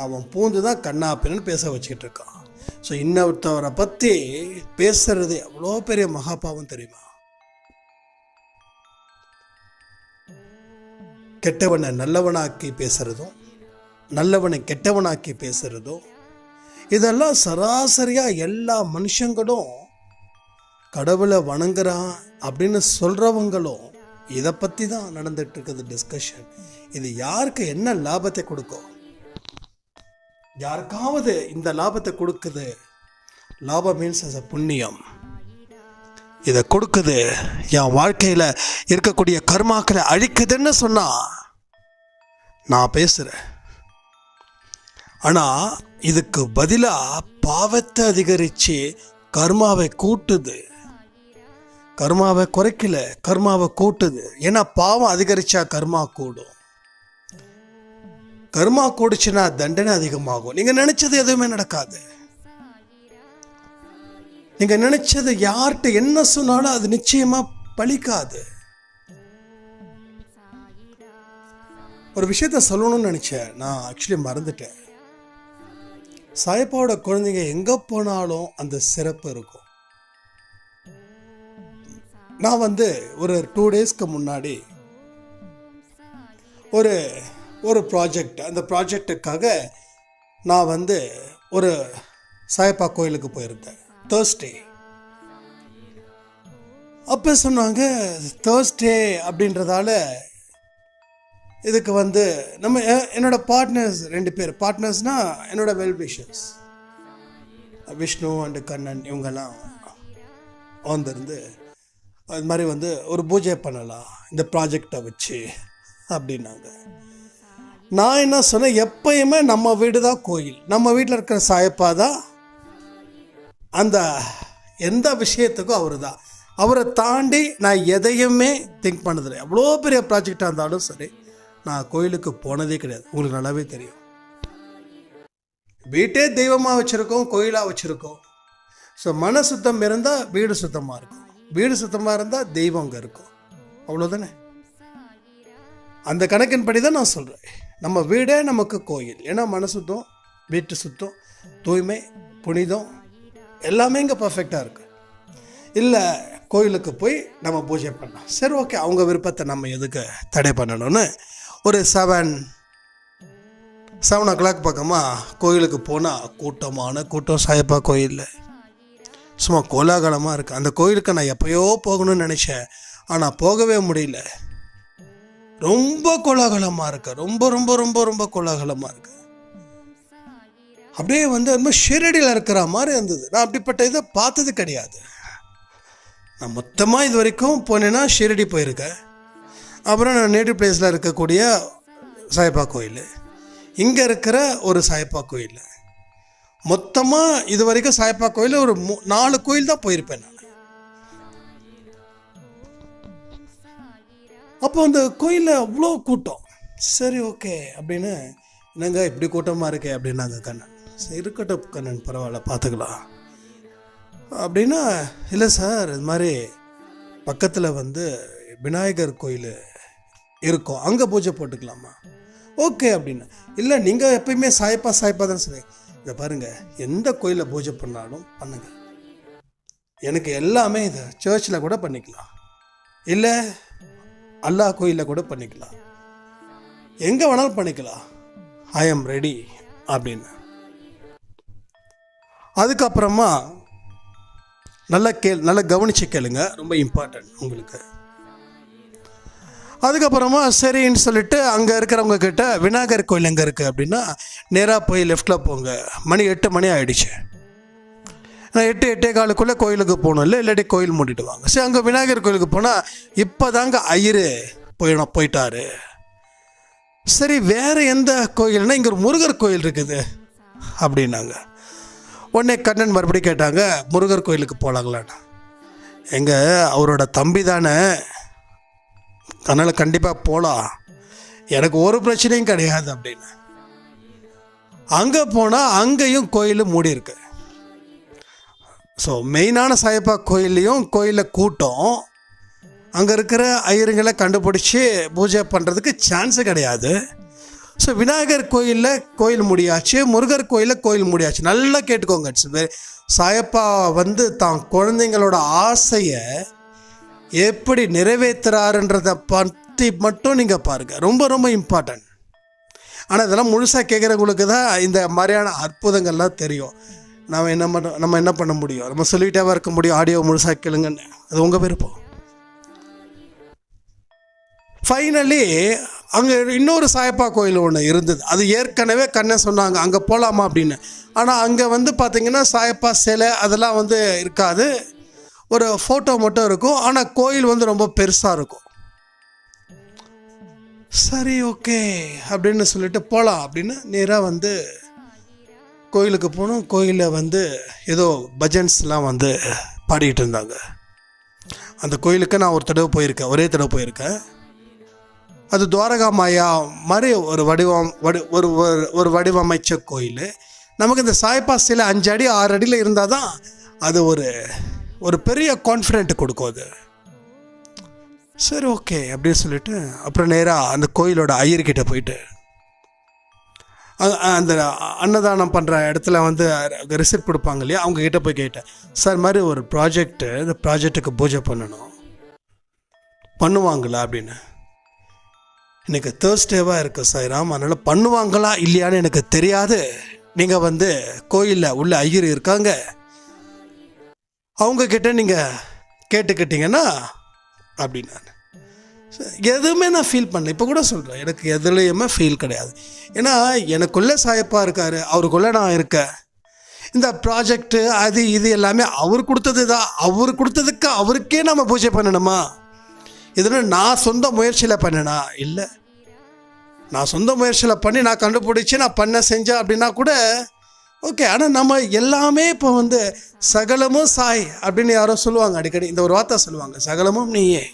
அவன் பூந்து தான் கண்ணாப்பின்னு பேச வச்சுக்கிட்டு இருக்கான். ஸோ இன்னொருத்தவரை பற்றி பேசுறது எவ்வளோ பெரிய மகாபாவம் தெரியுமா? கெட்டவனை நல்லவனாக்கி பேசுறதும், நல்லவனை கெட்டவனாக்கி பேசுறதும், இதெல்லாம் சராசரியாக எல்லா மனுஷங்களும் கடவுளை வணங்குறான் அப்படின்னு சொல்கிறவங்களும் இதை பற்றி தான் நடந்துட்டு இருக்குது டிஸ்கஷன். இது யாருக்கு என்ன லாபத்தை கொடுக்கும்? யாருக்காவது இந்த லாபத்தை கொடுக்குது. லாபம் மீன்ஸ் அஸ் அ புண்ணியம். இதை கொடுக்குது, என் வாழ்க்கையில் இருக்கக்கூடிய கர்மாக்களை அழிக்குதுன்னு சொன்னால் நான் பேசுகிறேன். ஆனால் இதுக்கு பதிலாக பாவத்தை அதிகரித்து கர்மாவை கூட்டுது. கர்மாவை குறைக்கல, கர்மாவை கூட்டுது. ஏன்னா பாவம் அதிகரிச்சா கர்மா கூடும். கர்மா கூடுச்சுன்னா தண்டனை அதிகமாகும். நீங்கள் நினைச்சது எதுவுமே நடக்காது. நீங்கள் நினைச்சது யார்கிட்ட என்ன சொன்னாலும் அது நிச்சயமா பலிக்காது. ஒரு விஷயத்த சொல்லணும்னு நினைச்சேன், நான் ஆக்சுவலி மறந்துட்டேன். சாயப்பாவோட குழந்தைங்க எங்க போனாலும் அந்த சிறப்பு இருக்கும். நான் ஒரு 2 டேஸ்க்கு முன்னாடி ஒரு ப்ராஜெக்ட், அந்த ப்ராஜெக்டுக்காக நான் ஒரு சாயப்பா கோயிலுக்கு போயிருந்தேன் தேர்ஸ்டே. அப்போ சொன்னாங்க தேர்ஸ்டே அப்படின்றதால இதுக்கு நம்ம என்னோட பார்ட்னர்ஸ் 2 பேர், பார்ட்னர்ஸ்னால் என்னோட வெல்விஷர்ஸ் விஷ்ணு அண்டு கண்ணன், இவங்கெல்லாம் வந்திருந்து அது மாதிரி ஒரு பூஜை பண்ணலாம் இந்த ப்ராஜெக்டை வச்சு அப்படின்னாங்க. நான் என்ன சொன்னேன், எப்பயுமே நம்ம வீடு தான் கோயில், நம்ம வீட்டில் இருக்கிற சாயப்பா தான் அந்த எந்த விஷயத்துக்கும் அவர் தான். அவரை தாண்டி நான் எதையுமே திங்க் பண்ணதில்லை. எவ்வளோ பெரிய ப்ராஜெக்டாக இருந்தாலும் சரி, நான் கோயிலுக்கு போனதே கிடையாது. உங்களுக்கு நல்லாவே தெரியும். வீட்டே தெய்வமாக வச்சுருக்கோம், கோயிலாக வச்சுருக்கோம். ஸோ மன சுத்தம் இருந்தால் வீடு சுத்தமாக இருக்கும், வீடு சுத்தமாக இருந்தால் தெய்வம் அங்கே இருக்கும். அவ்வளோதானே? அந்த கணக்கின்படி தான் நான் சொல்கிறேன். நம்ம வீடே நமக்கு கோயில். ஏன்னா மன சுத்தம், வீட்டு சுத்தம், தூய்மை, புனிதம் எல்லாமே இங்கே பர்ஃபெக்டாக இருக்குது. இல்லை கோயிலுக்கு போய் நம்ம பூஜை பண்ணலாம், சரி ஓகே, அவங்க விருப்பத்தை நம்ம எதுக்கு தடை பண்ணணும்னு ஒரு 7 பக்கமாக கோயிலுக்கு போனால் கூட்டமான கூட்டம். சாயப்பா கோயிலில் சும்மா கோலாகலமாக இருக்குது. அந்த கோயிலுக்கு நான் எப்போயோ போகணும்னு நினச்சேன், ஆனால் போகவே முடியல. ரொம்ப கோலாகலமாக இருக்கு, ரொம்ப ரொம்ப ரொம்ப ரொம்ப கோலாகலமாக இருக்கு. அப்படியே ரொம்ப ஷிரடியில் இருக்கிற மாதிரி இருந்தது. நான் அப்படிப்பட்ட இதை பார்த்தது கிடையாது. நான் மொத்தமாக இது வரைக்கும் போனேன்னா ஷிரடி போயிருக்கேன். அப்புறம் நான் நேட்டிவ் பிளேஸில் இருக்கக்கூடிய சாயப்பா கோயில், இங்கே இருக்கிற ஒரு சாயப்பா கோயில், மொத்தமாக இது வரைக்கும் சாயப்பா கோயில் ஒரு 4 கோயில் தான் போயிருப்பேன் நான். அப்போ அந்த கோயிலில் அவ்வளோ கூட்டம். சரி ஓகே அப்படின்னு, என்னங்க இப்படி கூட்டமாக இருக்கே அப்படின்னாங்க கண்ணன். சரி இருக்கட்டும் கண்ணன், பரவாயில்ல பார்த்துக்கலாம் அப்படின்னா. இல்லை சார், இது மாதிரி பக்கத்தில் விநாயகர் கோயில் இருக்கும், அங்கே பூஜை போட்டுக்கலாமா? ஓகே அப்படின்னு. இல்லை நீங்கள் எப்பயுமே சாயப்பா தான் சொல்லுவீங்க. இதை பாருங்கள், எந்த கோயிலில் பூஜை பண்ணாலும் பண்ணுங்க, எனக்கு எல்லாமே இது சர்ச்சில் கூட பண்ணிக்கலாம், இல்லை அல்லாஹ் கோயிலில் கூட பண்ணிக்கலாம், எங்கே வேணாலும் பண்ணிக்கலாம், ஐ ஆம் ரெடி அப்படின்னு. அதுக்கப்புறமா நல்லா கவனிச்சு கேளுங்க, ரொம்ப இம்பார்ட்டன்ட் உங்களுக்கு. அதுக்கப்புறமா சரின்னு சொல்லிட்டு அங்கே இருக்கிறவங்க கிட்ட விநாயகர் கோயில் எங்கே இருக்குது அப்படின்னா, நேராக போய் லெஃப்டில் போங்க, மணி 8 மணி ஆகிடுச்சு, நான் 8-8:15 கோயிலுக்கு போகணும், இல்லாட்டி கோயில் மூடிடுவாங்க. சரி, அங்கே விநாயகர் கோயிலுக்கு போனால் இப்போ தாங்க ஐயரு போயிட்டாரு. சரி, வேறு எந்த கோயில்னா இங்கே ஒரு முருகர் கோயில் இருக்குது அப்படின்னாங்க. உடனே கண்ணன் மறுபடியும் கேட்டாங்க, முருகர் கோயிலுக்கு போகலாங்களான்னு. எங்கே அவரோட தம்பி தானே, அதனால் கண்டிப்பாக போகலாம், எனக்கு ஒரு பிரச்சனையும் கிடையாது அப்படின்னு. அங்கே போனால் அங்கேயும் கோயில் மூடி இருக்கு. ஸோ மெயினான சாயப்பா கோயில்லையும் கோயிலில் கூட்டம், அங்கே இருக்கிற ஐயருங்களை கண்டுபிடிச்சி பூஜை பண்ணுறதுக்கு சான்ஸு கிடையாது. ஸோ விநாயகர் கோயிலில் கோயில் முடியாச்சு, முருகர் கோயிலில் கோயில் முடியாச்சு. நல்லா கேட்டுக்கோங்க. சாயப்பா தான் குழந்தைங்களோட ஆசையை எப்படி நிறைவேற்றுறாருன்றதை பற்றி மட்டும் நீங்கள் பாருங்கள், ரொம்ப ரொம்ப இம்பார்ட்டன்ட். ஆனால் இதெல்லாம் முழுசாக கேட்குறவங்களுக்கு தான் இந்த மாதிரியான அற்புதங்கள்லாம் தெரியும். நம்ம என்ன பண்ண முடியும், நம்ம சொல்லிகிட்டே இருக்க முடியும், ஆடியோ முழுசாக கேளுங்கன்னு, அது உங்கள் விருப்பம். ஃபைனலி அங்கே இன்னொரு சாயப்பா கோயில் ஒன்று இருந்தது, அது ஏற்கனவே கண்ணை சொன்னாங்க அங்கே போகலாமா அப்படின்னு. ஆனால் அங்கே பார்த்திங்கன்னா சாயப்பா சிலை அதெல்லாம் இருக்காது, ஒரு ஃபோட்டோ மட்டும் இருக்கும். ஆனால் கோயில் ரொம்ப பெருசாக இருக்கும். சரி, ஓகே அப்படின்னு சொல்லிட்டு போகலாம் அப்படின்னு நேராக கோயிலுக்கு போனோம். கோயிலில் ஏதோ பஜன்ஸ்லாம் பாடிக்கிட்டு இருந்தாங்க. அந்த கோயிலுக்கு நான் ஒரே தடவை போயிருக்கேன். அது துவாரகா மாயா மாதிரி ஒரு வடிவமைச்ச கோயில். நமக்கு இந்த சாய்ப்பா சிலை 5 அடி 6 அடியில் இருந்தால் தான் அது ஒரு பெரிய கான்ஃபிடென்ட் கொடுக்கும் அது. சரி, ஓகே அப்படின்னு சொல்லிட்டு அப்புறம் நேராக அந்த கோயிலோட ஐயர்கிட்ட போயிட்டு அந்த அன்னதானம் பண்ணுற இடத்துல ரிசிப்ட் கொடுப்பாங்க இல்லையா, அவங்கக்கிட்ட போய் கேட்டேன், சார் மாதிரி ஒரு ப்ராஜெக்ட்டு, இந்த ப்ராஜெக்ட்டுக்கு பூஜை பண்ணுவாங்களா அப்படின்னு. எனக்கு தேர்ஸ்டேவாக இருக்குது சாய்ராம், அதனால் பண்ணுவாங்களா இல்லையான்னு எனக்கு தெரியாது, நீங்கள் கோயிலில் உள்ள ஐயர் இருக்காங்க, அவங்கக்கிட்ட நீங்கள் கேட்டுக்கிட்டீங்கன்னா அப்படின்னா. எதுவுமே நான் ஃபீல் பண்ணல. இப்போ கூட சொல்கிறேன், எனக்கு எதுலேயுமே ஃபீல் கிடையாது. ஏன்னா எனக்குள்ளே சாயப்பா இருக்கார், அவருக்குள்ளே நான் இருக்கேன். இந்த ப்ராஜெக்டு அது இது எல்லாமே அவர் கொடுத்தது தான். அவர் கொடுத்ததுக்கு அவருக்கே நம்ம பூஜை பண்ணணுமா? இதனால் நான் சொந்த முயற்சியில் பண்ணேனா? இல்லை, நான் சொந்த முயற்சியில் பண்ணி நான் கண்டுபிடிச்சி நான் செஞ்சேன் அப்படின்னா கூட ஓகே. ஆனால் நம்ம எல்லாமே இப்போ சகலமும் சாய் அப்படின்னு யாரோ சொல்லுவாங்க அடிக்கடி, இந்த ஒரு வார்த்தை சொல்லுவாங்க, சகலமும் நீயே,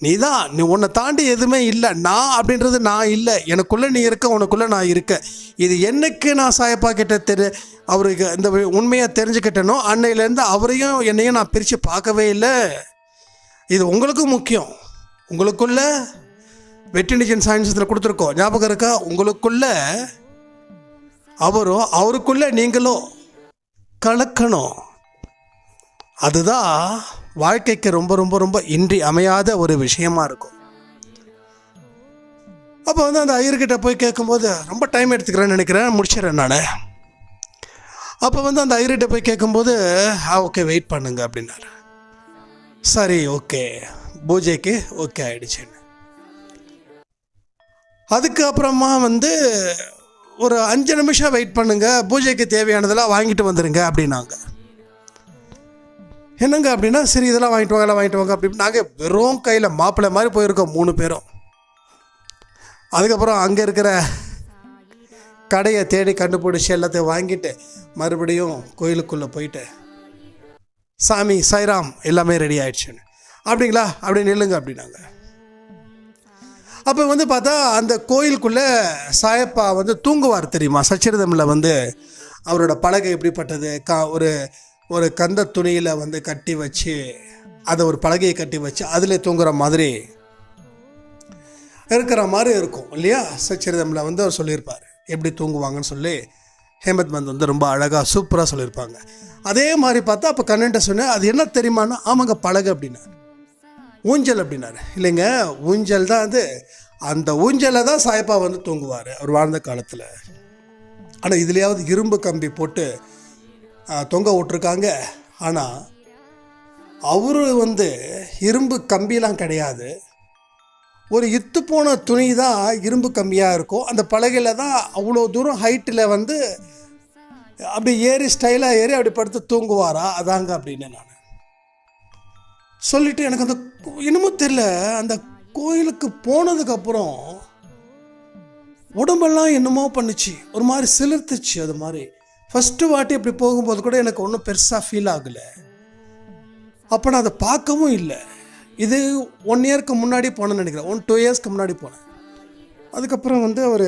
நீ தான், நீ உன்னை தாண்டி எதுவுமே இல்லை, நான் அப்படின்றது நான் இல்லை, எனக்குள்ளே நீ இருக்க, உனக்குள்ளே நான் இருக்கேன். இது என்னைக்கு நான் சாயப்பா கிட்ட அவருக்கு இந்த உண்மையை தெரிஞ்சுக்கிட்டேனோ அன்னையிலேருந்து அவரையும் என்னையும் நான் பிரித்து பார்க்கவே இல்லை. இது உங்களுக்கும் முக்கியம். உங்களுக்குள்ள வெட்டினிஜன் சயின்ஸில் கொடுத்துருக்கோம், ஞாபகம் இருக்கா? உங்களுக்குள்ள அவரும் அவருக்குள்ள நீங்களும் கலக்கணும். அதுதான் வாழ்க்கைக்கு ரொம்ப ரொம்ப ரொம்ப இன்றி அமையாத ஒரு விஷயமா இருக்கும். அப்போ அந்த ஐயர்கிட்ட போய் கேட்கும்போது ரொம்ப டைம் எடுத்துக்கிறேன்னு நினைக்கிறேன், முடிச்சிடறேன் நான். அப்போ அந்த ஐயர்கிட்ட போய் கேட்கும்போது ஓகே வெயிட் பண்ணுங்க அப்படின்னாரு. சரி, ஓகே, பூஜைக்கு ஓகே ஆயிடுச்சுன்னு. அதுக்கப்புறமா ஒரு 5 நிமிஷம் வெயிட் பண்ணுங்க, பூஜைக்கு தேவையானதெல்லாம் வாங்கிட்டு வந்துடுங்க அப்படின்னாங்க. என்னங்க அப்படின்னா, சரி இதெல்லாம் வாங்கிட்டு வாங்க அப்படின்னு நாங்கள் வெறும் கையில் மாப்பிள்ளை மாதிரி போயிருக்கோம் 3 பேரும். அதுக்கப்புறம் அங்கே இருக்கிற கடையை தேடி கண்டுபிடிச்சி எல்லாத்தையும் வாங்கிட்டு மறுபடியும் கோயிலுக்குள்ளே போயிட்டு, சாமி சாய்ராம் எல்லாமே ரெடி ஆயிடுச்சுன்னு. அப்படிங்களா, அப்படி நில்லுங்க அப்படின்னாங்க. அப்போ பார்த்தா அந்த கோயிலுக்குள்ளே சாயப்பா தூங்குவார் தெரியுமா? சச்சிரதமில் அவரோட பலகை எப்படிப்பட்டது, ஒரு கந்த துணியில் கட்டி வச்சு, அதை ஒரு பலகையை கட்டி வச்சு அதில் தூங்குற மாதிரி இருக்கிற மாதிரி இருக்கும் இல்லையா. சச்சரிதமில் வந்து அவர் சொல்லியிருப்பார் எப்படி தூங்குவாங்கன்னு சொல்லி. ஹேமத் பந்த் வந்து ரொம்ப அழகாக சூப்பராக சொல்லியிருப்பாங்க. அதே மாதிரி பார்த்தா அப்போ கண்ணன்ட்ட சொன்னேன், அது என்ன தெரியுமானா, ஆமாங்க பழகு அப்படின்னாரு. ஊஞ்சல் அப்படின்னாரு. இல்லைங்க, ஊஞ்சல் தான் அது. அந்த ஊஞ்சலை தான் சாயப்பா வந்து தூங்குவார் அவர் வாழ்ந்த காலத்தில். ஆனால் இதுலேயாவது இரும்பு கம்பி போட்டு தொங்க விட்டுருக்காங்க. ஆனால் அவர் வந்து இரும்பு கம்பிலாம் கிடையாது, ஒரு இத்து போன துணி தான் இரும்பு கம்பியாக இருக்கும். அந்த பலகையில் தான் அவ்வளோ தூரம் ஹைட்டில் வந்து அப்படி ஏறி ஸ்டைலாக ஏறி அப்படி படுத்து தூங்குவாரா, அதாங்க அப்படின்னு நான் சொல்லிவிட்டு எனக்கு அந்த இன்னமும் தெரியல. அந்த கோயிலுக்கு போனதுக்கப்புறம் உடம்பெல்லாம் என்னமோ பண்ணுச்சு, ஒரு மாதிரி சிலிர்த்துச்சு. அது மாதிரி ஃபஸ்ட்டு வாட்டி அப்படி போகும்போது கூட எனக்கு ஒன்றும் பெருசாக ஃபீல் ஆகலை. அப்போ நான் அதை பார்க்கவும் இல்லை. இது 1 இயருக்கு முன்னாடி போனேன்னு நினைக்கிறேன், 2 இயர்ஸ்க்கு முன்னாடி போனேன். அதுக்கப்புறம் வந்து ஒரு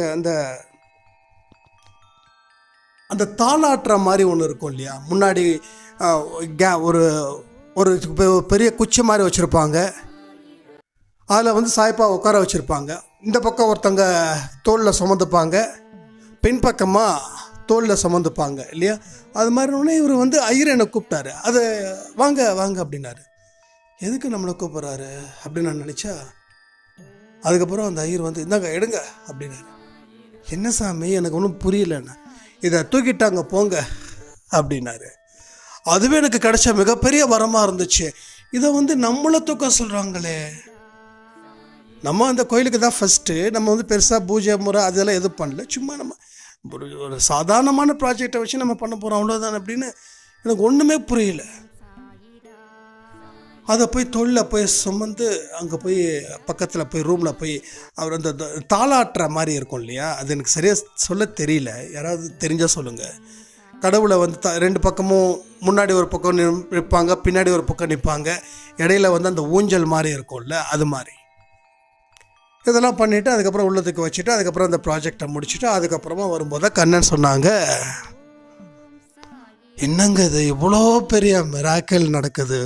அந்த தாளாட்டுற மாதிரி ஒன்று இருக்கும் இல்லையா, முன்னாடி ஒரு ஒரு பெரிய குச்சி மாதிரி வச்சுருப்பாங்க. அதில் வந்து சாய்ப்பா உட்கார வச்சுருப்பாங்க. இந்த பக்கம் ஒருத்தங்க தோளில் சுமந்துப்பாங்க, பின்பக்கமாக தோளில் சுமந்துப்பாங்க இல்லையா. அது மாதிரி ஒன்று இவர் வந்து ஐயர் என்னை கூப்பிட்டாரு. அது வாங்க வாங்க அப்படின்னாரு. எதுக்கு நம்மளை கூப்பிட்றாரு அப்படின்னு நான் நினச்சா, அதுக்கப்புறம் அந்த ஐயர் வந்து இந்தாங்க எடுங்க அப்படின்னாரு. என்ன சாமி, எனக்கு ஒன்றும் புரியலண்ணா. இதை தூக்கிட்டாங்க போங்க அப்படின்னாரு. அதுவே எனக்கு கிடைச்ச மிகப்பெரிய வரமாக இருந்துச்சு. இதை வந்து நம்மளை தூக்க சொல்கிறாங்களே. நம்ம அந்த கோயிலுக்கு தான் ஃபஸ்ட்டு, நம்ம வந்து பெருசாக பூஜை முறை அதெல்லாம் எதுவும் பண்ணல. சும்மா நம்ம ஒரு சாதாரணமான ப்ராஜெக்டை வச்சு நம்ம பண்ண போகிறோம், அவ்வளோதான் அப்படின்னு எனக்கு ஒன்றுமே புரியல. அதை போய் தொழிலில் போய் சுமந்து அங்கே போய் பக்கத்தில் போய் ரூமில் போய் அவர் அந்த தாளாட்டுற மாதிரி இருக்கும் இல்லையா, அது எனக்கு சரியாக சொல்ல தெரியல, யாராவது தெரிஞ்சால் சொல்லுங்கள். கடவுளை வந்து 2 பக்கமும் முன்னாடி ஒரு பக்கம் நிற்பாங்க, பின்னாடி ஒரு பக்கம் நிற்பாங்க, இடையில வந்து அந்த ஊஞ்சல் மாதிரி இருக்கும்ல, அது மாதிரி இதெல்லாம் பண்ணிவிட்டு அதுக்கப்புறம் உள்ளதுக்கு வச்சுட்டு அதுக்கப்புறம் அந்த ப்ராஜெக்டை முடிச்சுட்டு அதுக்கப்புறமா வரும்போது கண்ணன் சொன்னாங்க, என்னங்க இது இவ்வளோ பெரிய மிராக்கிள் நடக்குது,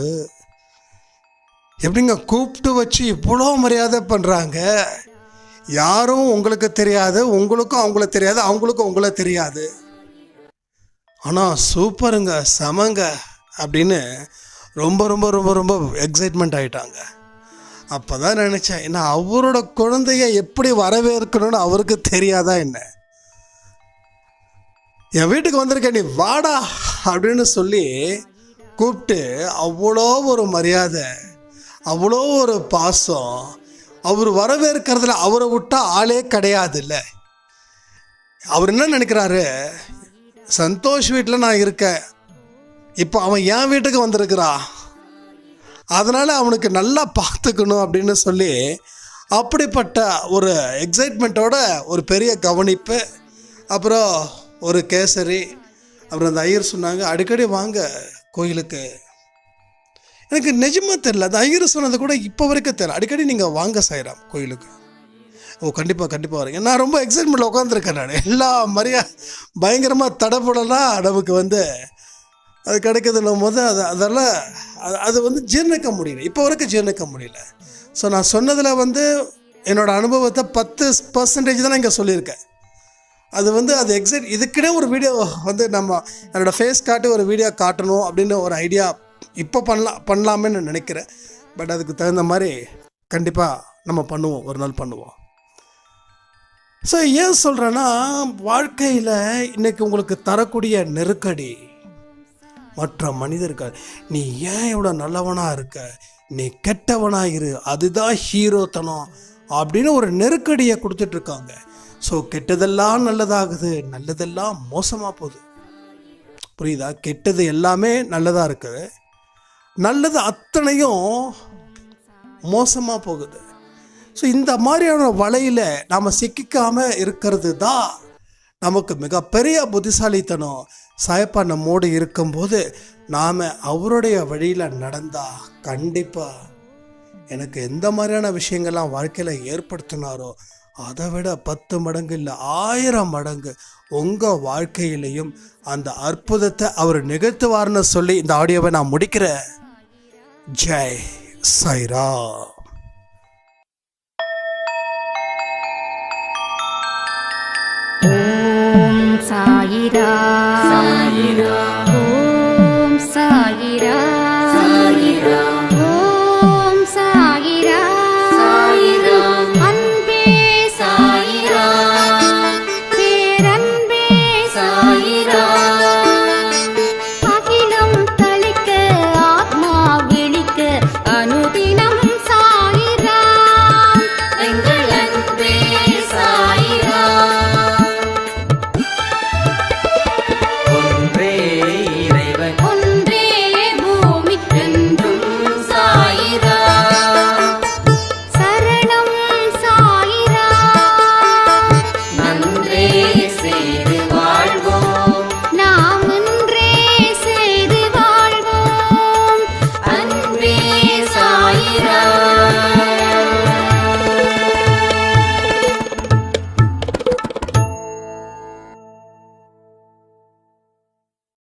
எப்படிங்க கூப்பிட்டு வச்சு இவ்வளோ மரியாதை பண்ணுறாங்க, யாரும் உங்களுக்கு தெரியாது, உங்களுக்கும் அவங்கள தெரியாது, அவங்களுக்கும் உங்களை தெரியாது, ஆனால் சூப்பருங்க செமங்க அப்படின்னு ரொம்ப ரொம்ப ரொம்ப ரொம்ப எக்ஸைட்மெண்ட் ஆகிட்டாங்க. அப்போ தான் நினச்சேன், ஏன்னா அவரோட குழந்தைய எப்படி வரவேற்கணும்னு அவருக்கு தெரியாதா என்ன. என் வீட்டுக்கு வந்திருக்க, நீ வாடா அப்படின்னு சொல்லி கூப்பிட்டு அவ்வளோ ஒரு மரியாதை, அவ்வளோ ஒரு பாசம். அவர் வரவேற்கிறதுல அவரை விட்டா ஆளே கிடையாது இல்லை. அவர் என்ன நினைக்கிறாரு, சந்தோஷ் வீட்டில் நான் இருக்கேன், இப்போ அவன் என் வீட்டுக்கு வந்திருக்கிறா, அதனால் அவனுக்கு நல்லா பார்த்துக்கணும் அப்படின்னு சொல்லி அப்படிப்பட்ட ஒரு எக்ஸைட்மெண்ட்டோட ஒரு பெரிய கவனிப்பு. அப்புறம் ஒரு கேசரி. அப்புறம் அந்த ஐயர் சொன்னாங்க, அடிக்கடி வாங்க கோயிலுக்கு. எனக்கு நிஜமாக தெரில, அந்த ஐயர் சொன்னது கூட இப்போ வரைக்கும் தெரியல. அடிக்கடி நீங்கள் வாங்க சாய்ராம் கோயிலுக்கு. ஓ கண்டிப்பாக கண்டிப்பாக வரேங்க. நான் ரொம்ப எக்ஸைட்மெண்ட்டில் உட்காந்துருக்கேன். நான் எல்லா பயங்கரமாக தடப்படலாம் நமக்கு வந்து அது கிடைக்குதுன்னும் போது அதெல்லாம் அது வந்து ஜீர்ணிக்க முடியல, இப்போ வரைக்கும் ஜீர்ணிக்க முடியல. ஸோ நான் சொன்னதில் வந்து என்னோடய அனுபவத்தை 10% தான் இங்கே சொல்லியிருக்கேன். அது வந்து அது இதுக்கிட்டே ஒரு வீடியோ வந்து நம்ம என்னோடய ஃபேஸ் காட்டி ஒரு வீடியோ காட்டணும் அப்படின்னு ஒரு ஐடியா இப்போ பண்ணலாமே நான் நினைக்கிறேன். பட் அதுக்கு தகுந்த மாதிரி கண்டிப்பாக நம்ம பண்ணுவோம், ஒரு நாள் பண்ணுவோம். ஸோ ஏன் சொல்கிறேன்னா, வாழ்க்கையில் இன்றைக்கி உங்களுக்கு தரக்கூடிய நெருக்கடி, மற்ற மனிதர்கள் நீ ஏன் இவ்வளோ நல்லவனாக இருக்க, நீ கெட்டவனாக இரு, அதுதான் ஹீரோத்தனம் அப்படின்னு ஒரு நெருக்கடியை கொடுத்துட்ருக்காங்க. ஸோ கெட்டதெல்லாம் நல்லதாகுது, நல்லதெல்லாம் மோசமாக போகுது. புரியுதா? கெட்டது எல்லாமே நல்லதாக இருக்குது, நல்லது அத்தனையும் மோசமாக போகுது. ஸோ இந்த மாதிரியான வலையில் நாம் சிக்கிக்காமல் இருக்கிறது தான் நமக்கு மிகப்பெரிய புத்திசாலித்தனம். சாயப்பா நம்மோடு இருக்கும்போது நாம் அவருடைய வழியில் நடந்தால் கண்டிப்பாக எனக்கு எந்த மாதிரியான விஷயங்கள்லாம் வாழ்க்கையில் ஏற்படுத்தினாரோ அதை விட 10 மடங்கு இல்லை 1000 மடங்கு உங்கள் வாழ்க்கையிலையும் அந்த அற்புதத்தை அவர் நிகழ்த்துவார்னு சொல்லி இந்த ஆடியோவை நான் முடிக்கிறேன். ஜெய் சாய்ராம். சாயிரா